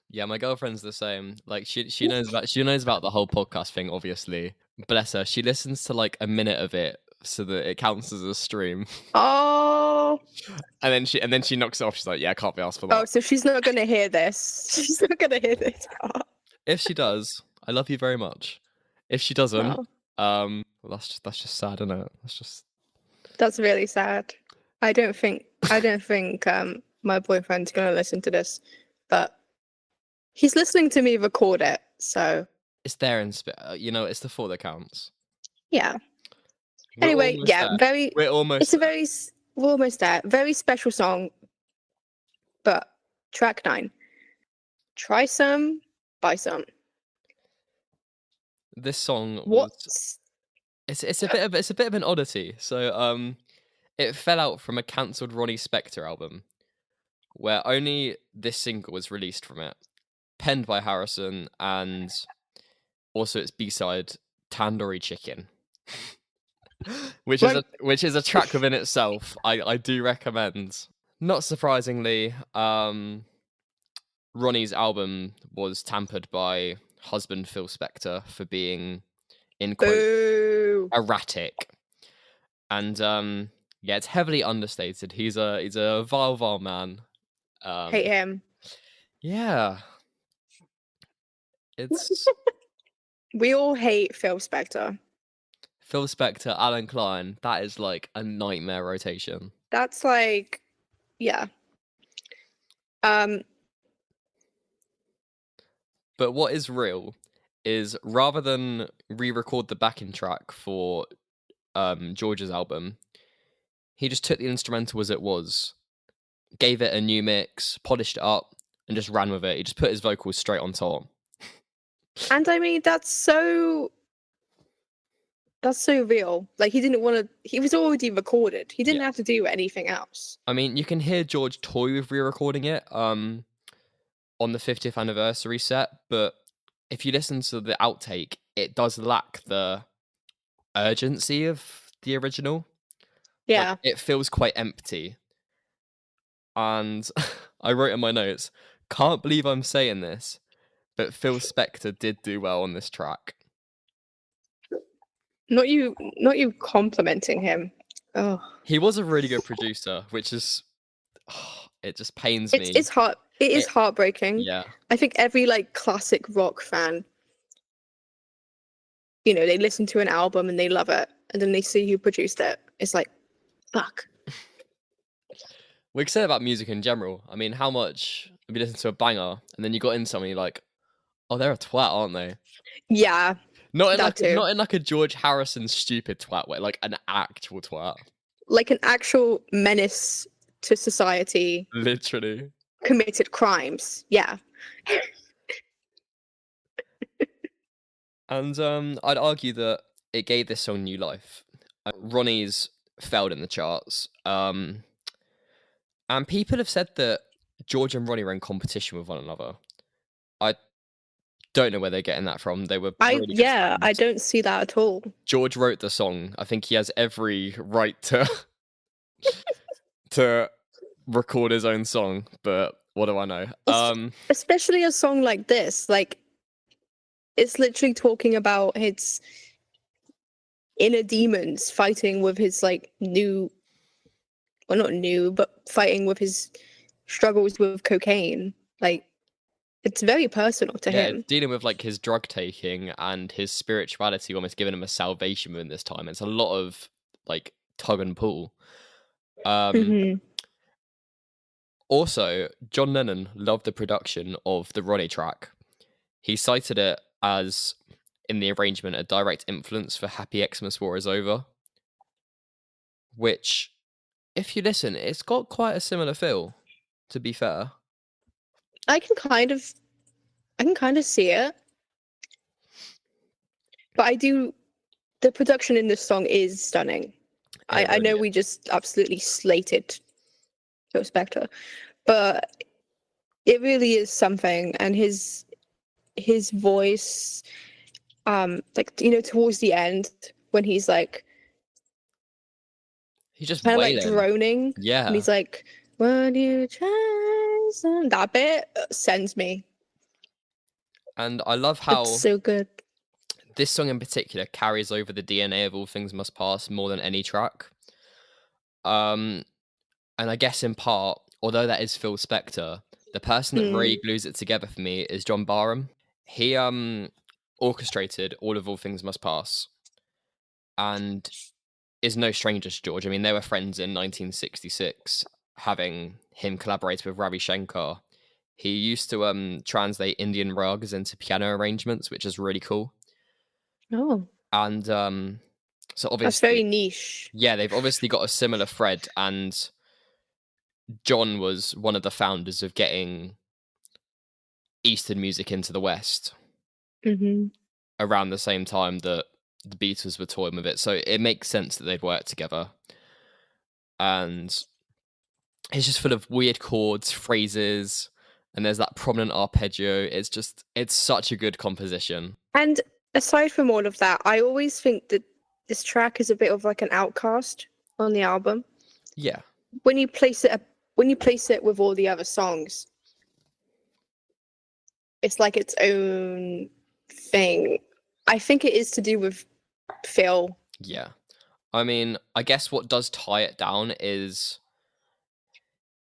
Yeah, my girlfriend's the same. Like, she knows about the whole podcast thing, obviously. Bless her. She listens to like a minute of it so that it counts as a stream. Oh. And then she knocks it off. She's like, yeah, I can't be asked for that. Oh, so she's not gonna hear this. She's not gonna hear this. If she does, I love you very much. If she doesn't, well, that's just sad, isn't it? That's really sad. I don't think my boyfriend's gonna listen to this, but he's listening to me record it, so it's there in you know, it's the thought that counts. Yeah. Anyway, yeah, there. We're almost we're almost there. Very special song, but track 9. Try some, buy some. This song was it's a bit of an oddity. So it fell out from a cancelled Ronnie Spector album, where only this single was released from it, penned by Harrison, and also its B-side Tandoori Chicken. which is a track within itself. I do recommend. Not surprisingly, Ronnie's album was tampered by husband Phil Spector for being, in quote, erratic, and yeah, it's heavily understated. He's a vile man. Hate him. Yeah, it's we all hate Phil Spector. Phil Spector, Alan Klein, that is like a nightmare rotation. That's like, yeah. But what is real is, rather than re-record the backing track for George's album, he just took the instrumental as it was, gave it a new mix, polished it up, and just ran with it. He just put his vocals straight on top. And I mean, that's so real. Like, he was already recorded. He didn't have to do anything else. I mean, you can hear George toy with re-recording it on the 50th anniversary set, but if you listen to the outtake, it does lack the urgency of the original. Yeah. Like, it feels quite empty. And I wrote in my notes, can't believe I'm saying this, but Phil Spector did do well on this track. Not you complimenting him. Oh. He was a really good producer, which is it just pains me. It's heart. It is heartbreaking. Yeah. I think every like classic rock fan, you know, they listen to an album and they love it, and then they see who produced it. It's like, fuck. We could say about music in general. I mean, how much have you listened to a banger and then you got in something you're like, oh, they're a twat, aren't they? Yeah, Not in that like too. not in like a George Harrison stupid twat way, like an actual twat. like an actual menace to society, Literally. committed crimes. Yeah. And I'd argue that it gave this song new life. Ronnie's failed in the charts. And people have said that George and Ronnie were in competition with one another. I don't know where they're getting that from. They were really good friends. I don't see that at all. George wrote the song. I think he has every right to to record his own song, but what do I know? Especially a song like this, like it's literally talking about his inner demons fighting with his like not new, but fighting with his struggles with cocaine. Like it's very personal to him. Dealing with like his drug taking and his spirituality almost giving him a salvation in this time. It's a lot of like tug and pull. Also, John Lennon loved the production of the Ronnie track. He cited it as, in the arrangement, a direct influence for Happy Xmas War Is Over. Which, if you listen, it's got quite a similar feel, to be fair. I can kind of see it. But the production in this song is stunning. I know we just absolutely slated Phil Spector, but it really is something. And his voice, like, you know, towards the end when he's like, he's just kind of wailing. like droning. Yeah. And he's like, "When you chase," and that bit sends me. And I love how It's so good. this song in particular carries over the DNA of All Things Must Pass more than any track. And I guess in part, although that is Phil Spector, the person that really glues it together for me is John Barham. He orchestrated all of All Things Must Pass and is no stranger to George. I mean, they were friends in 1966, having him collaborate with Ravi Shankar. He used to translate Indian ragas into piano arrangements, which is really cool. Oh. And so obviously... That's very niche. Yeah, they've obviously got a similar thread, and John was one of the founders of getting Eastern music into the West around the same time that the Beatles were toying with it. So it makes sense that they'd worked together. And it's just full of weird chords, phrases, and there's that prominent arpeggio. It's such a good composition. And aside from all of that, I always think that this track is a bit of like an outcast on the album. Yeah. When you place it with all the other songs, it's like its own thing. I think it is to do with Phil. Yeah. I mean, I guess what does tie it down is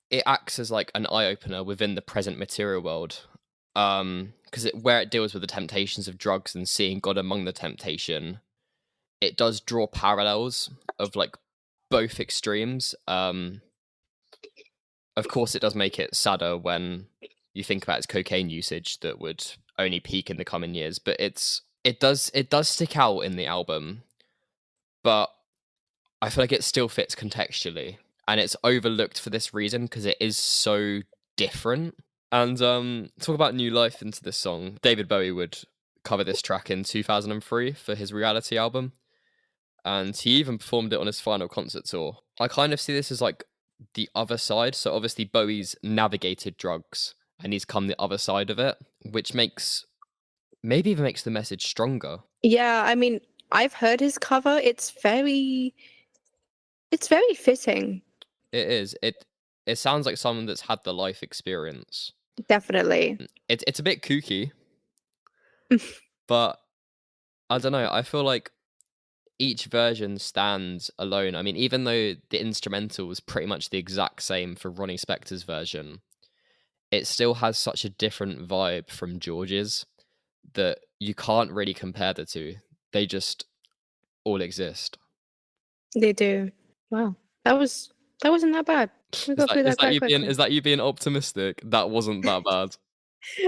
it acts as like an eye-opener within the present material world. Because where it deals with the temptations of drugs and seeing God among the temptation, it does draw parallels of like both extremes. Of course, it does make it sadder when you think about its cocaine usage that would only peak in the coming years. But it does stick out in the album, but I feel like it still fits contextually, and it's overlooked for this reason because it is so different. And talk about new life into this song. David Bowie would cover this track in 2003 for his Reality album, and he even performed it on his final concert tour. I kind of see this as like the other side. So obviously Bowie's navigated drugs and he's come the other side of it, which maybe even makes the message stronger. Yeah, I mean, I've heard his cover. It's very fitting. It is. It sounds like someone that's had the life experience. Definitely. It's a bit kooky, but I don't know. I feel like each version stands alone. I mean, even though the instrumental is pretty much the exact same for Ronnie Spector's version, it still has such a different vibe from George's that you can't really compare the two. They just all exist. They do. Wow. That wasn't that bad. We got through that quite quickly. Is that you being optimistic? That wasn't that bad.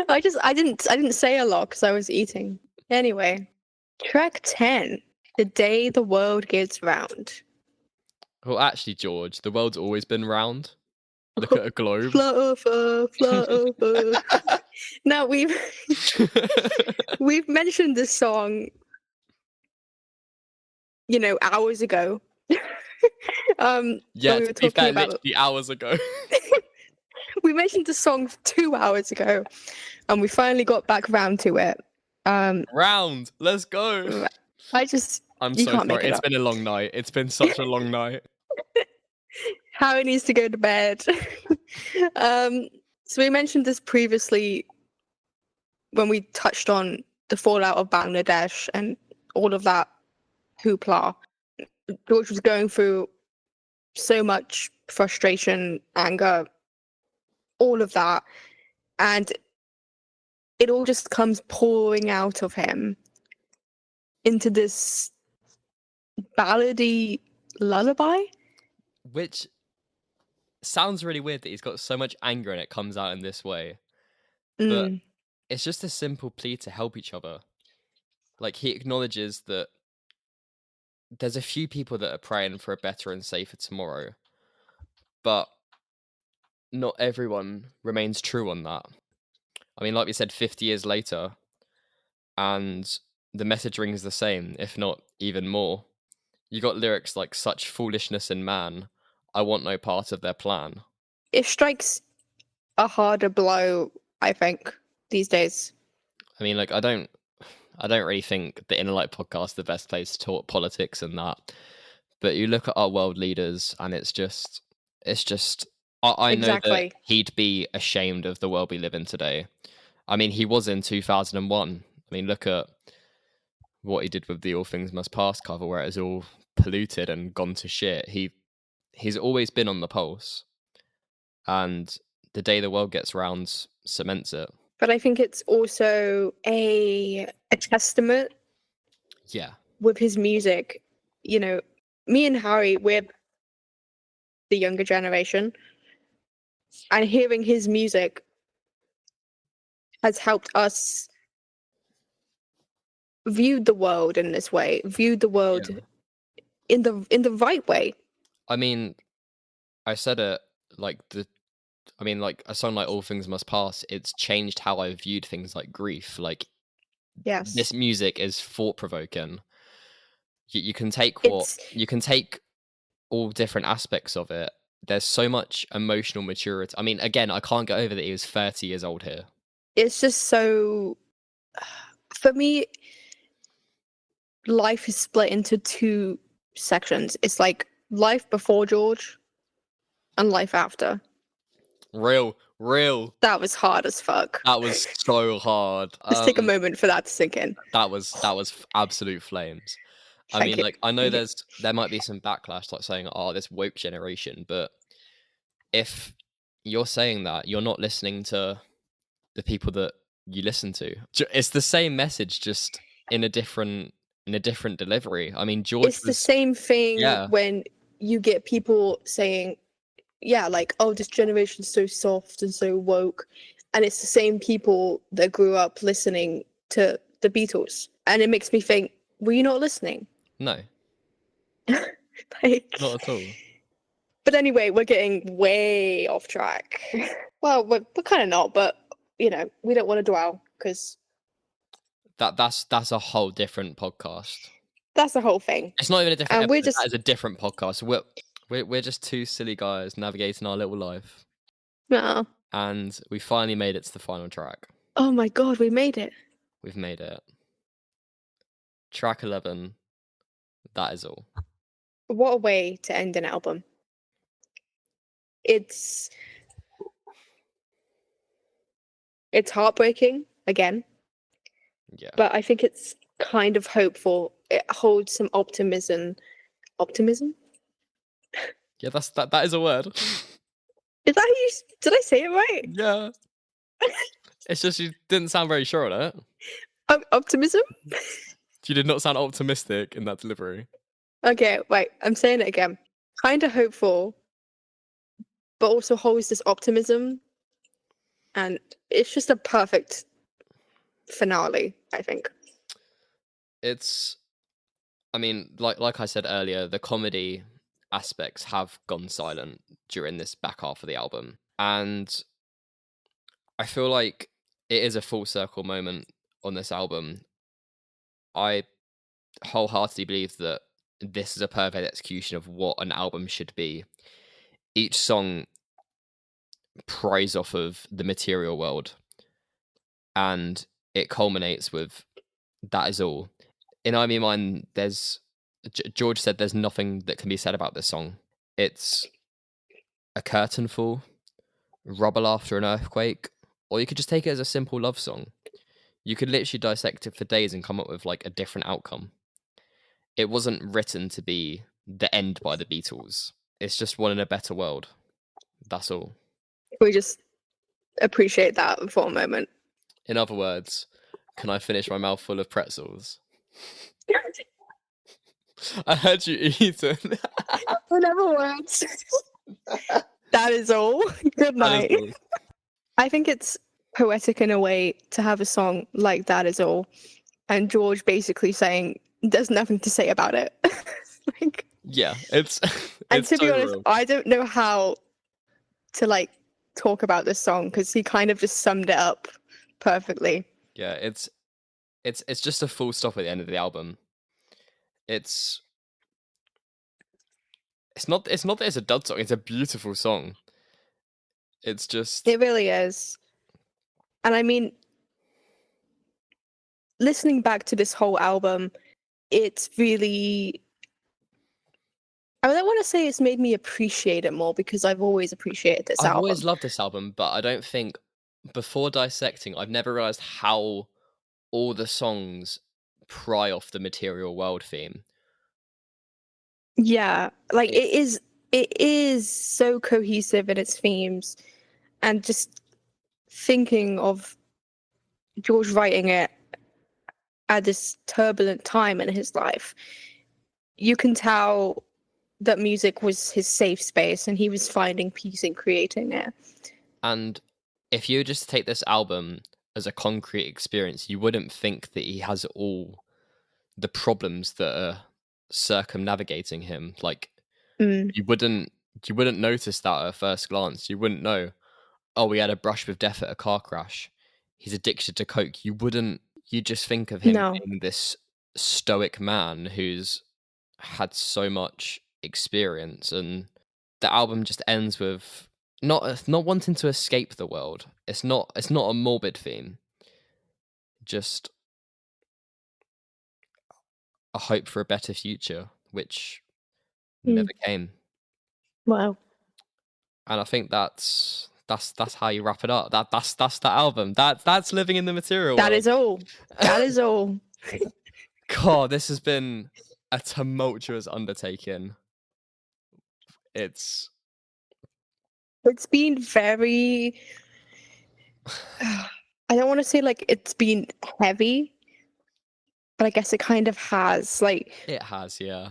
I didn't say a lot because I was eating. Anyway, track 10, The Day the World Gets Round. Well, actually, George, the world's always been round. Look at a globe. Fly over. Now we've mentioned this song, hours ago. Yeah, when to we were be fair, talking about literally hours ago. we mentioned the song 2 hours ago, and we finally got back round to it. Round, let's go. I'm so can't make sorry. it It's up. been a long night. It's been such a long night. Harry needs to go to bed. So we mentioned this previously when we touched on the fallout of Bangladesh and all of that hoopla. George was going through so much frustration, anger, all of that, and it all just comes pouring out of him into this ballady lullaby. Which sounds really weird that he's got so much anger and it comes out in this way. But it's just a simple plea to help each other. Like, he acknowledges that there's a few people that are praying for a better and safer tomorrow, but not everyone remains true on that. I mean, like we said, 50 years later, and the message rings the same, if not even more. You got lyrics like "Such foolishness in man, I want no part of their plan." It strikes a harder blow, I think, these days. I mean, like, I don't really think the Inner Light podcast is the best place to talk politics and that. But you look at our world leaders, and it's just. I know Exactly. that he'd be ashamed of the world we live in today. I mean, he was in 2001. I mean, look at what he did with the All Things Must Pass cover, where it was all polluted and gone to shit. He's always been on the pulse, and The Day the World Gets Round cements it. But I think it's also a testament. Yeah. With his music, me and Harry, we're the younger generation, and hearing his music has helped us view the world in this way, view the world in the right way. I mean, I said it like a song like All Things Must Pass, it's changed how I viewed things like grief. Like, Yes, this music is thought-provoking. You can take all different aspects of it. There's so much emotional maturity. I mean, again, I can't get over that he was 30 years old here. It's just so, for me, life is split into 2 sections. It's like life before George and life after. Real. That was hard as fuck. That was so hard. Just take a moment for that to sink in. That was absolute flames. I mean, like, I know there might be some backlash, like saying, "Oh, this woke generation," but if you're saying that, you're not listening to the people that you listen to. It's the same message, just in a different delivery. I mean, George. It's the same thing when you get people saying, "Yeah, like, oh, this generation's so soft and so woke," and it's the same people that grew up listening to the Beatles, and it makes me think, were you not listening? No. Like, not at all. But anyway, we're getting way off track. Well, we're kind of not, but we don't want to dwell because that's a whole different podcast. That's the whole thing. It's not even a different. And That is a different podcast. We're just 2 silly guys navigating our little life. No. And we finally made it to the final track. Oh my god, we made it. We've made it. Track 11. That is all. What a way to end an album. It's heartbreaking again. Yeah. But I think it's kind of hopeful it holds some optimism. Optimism? Yeah, that is a word. Is that how you? Did I say it right? Yeah. It's just you didn't sound very sure on it. Optimism? You did not sound optimistic in that delivery. Okay, wait. I'm saying it again. Kind of hopeful, but also holds this optimism, and it's just a perfect finale, I think. I mean, like I said earlier, the comedy aspects have gone silent during this back half of the album, and I feel like it is a full circle moment on this album. I wholeheartedly believe that this is a perfect execution of what an album should be. Each song pries off of the material world, and it culminates with "That Is All." In I Mean Mine, George said there's nothing that can be said about this song. It's a curtain fall, rubble after an earthquake, or you could just take it as a simple love song. You could literally dissect it for days and come up with like a different outcome. It wasn't written to be the end by the Beatles. It's just one in a better world. That's all. We just appreciate that for a moment. In other words, can I finish my mouth full of pretzels? I heard you eat it. In other words, that is all. Good night. That is all. I think it's poetic in a way to have a song like That Is All, and George basically saying there's nothing to say about it. Like, yeah, it's and to be so honest, real. I don't know how to like talk about this song because he kind of just summed it up perfectly. Yeah, it's just a full stop at the end of the album. It's not that it's a dud song. It's a beautiful song. It's just It really is. And I mean, listening back to this whole album, it's really, I don't want to say it's made me appreciate it more because I've always appreciated this I've album. always loved this album, but I don't think before dissecting, I've never realized how all the songs pry off the material world theme. Yeah, like it is so cohesive in its themes, and just thinking of George writing it at this turbulent time in his life, you can tell that music was his safe space and he was finding peace in creating it. And if you just take this album as a concrete experience, you wouldn't think that he has all the problems that are circumnavigating him. Like you wouldn't notice that at first glance. You wouldn't know, oh, he had a brush with death at a car crash. He's addicted to coke. You just think of him being this stoic man who's had so much experience, and the album just ends with not wanting to escape the world. It's not a morbid theme. Just a hope for a better future, which never came. Wow. And I think that's how you wrap it up. That's the album. That's living in the material That world. is all. That is all. God, this has been a tumultuous undertaking. It's been very, I don't want to say like it's been heavy, but I guess it kind of has. Like, it has, yeah.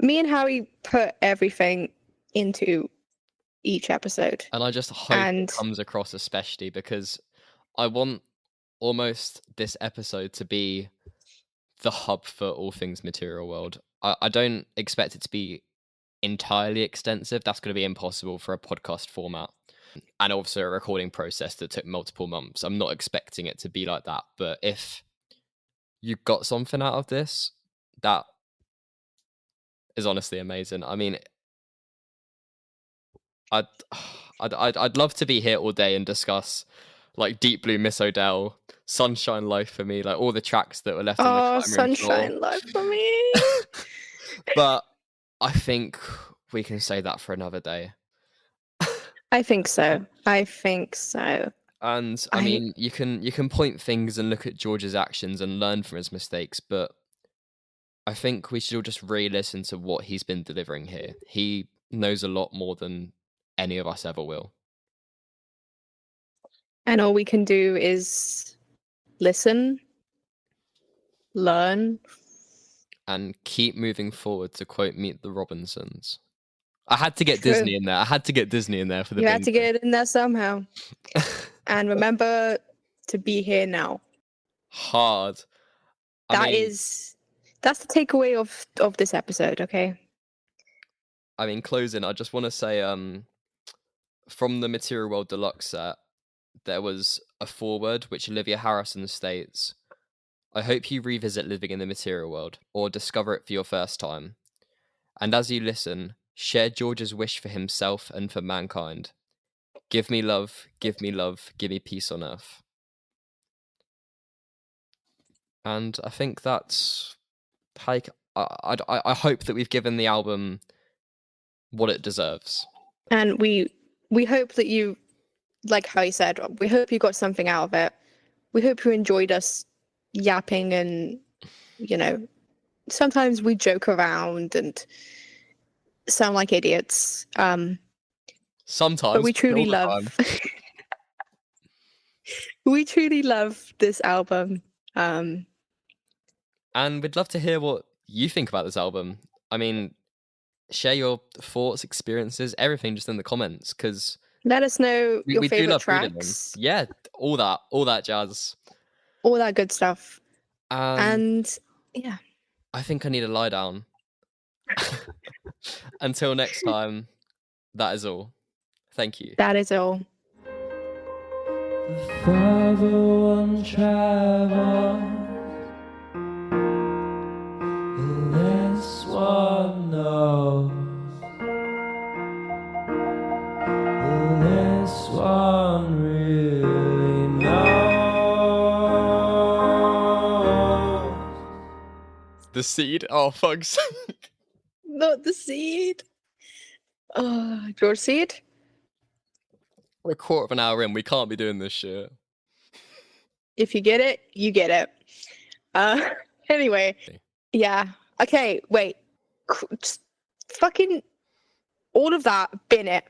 me and Harry put everything into each episode. And I just hope it comes across, especially because I want almost this episode to be the hub for all things material world. I don't expect it to be entirely extensive. That's going to be impossible for a podcast format, and also a recording process that took multiple months. I'm not expecting it to be like that, but if you got something out of this, that is honestly amazing. I mean, I'd love to be here all day and discuss like Deep Blue, Miss O'Dell, Sunshine Life for me, like all the tracks that were left on the cutting room Sunshine floor. Life for me. But I think we can say that for another day. I think so. And I mean, you can point things and look at George's actions and learn from his mistakes, but I think we should all just re-listen to what he's been delivering here. He knows a lot more than any of us ever will. And all we can do is listen, learn, and keep moving forward, to quote Meet the Robinsons. I had to get True. Disney in there. I had to get Disney in there for the you had to bingo. get it in there somehow. And remember to be here now. Hard. That's the takeaway of this episode, okay? I mean, closing, I just want to say, from the Material World Deluxe set, there was a foreword which Olivia Harrison states, "I hope you revisit living in the material world, or discover it for your first time. And as you listen, share George's wish for himself and for mankind. Give me love, give me love, give me peace on earth." And I think that's like, I hope that we've given the album what it deserves. And we hope that you, like how you said, we hope you got something out of it. We hope you enjoyed us yapping, and sometimes we joke around and sound like idiots. Sometimes, but we truly all the love time. we truly love this album. And we'd love to hear what you think about this album. I mean, share your thoughts, experiences, everything just in the comments, because let us know your we do favorite love reading them. tracks. Yeah, all that jazz. All that good stuff. And yeah. I think I need to lie down. Until next time, that is all. Thank you. That is all. The farther one travels, the less one knows, the less one really knows. The seed? Oh, fuck's sake. Not the seed. George Seed? We're a quarter of an hour in. We can't be doing this shit. If you get it, you get it. Anyway. Yeah. Okay, wait. Just fucking all of that, bin it.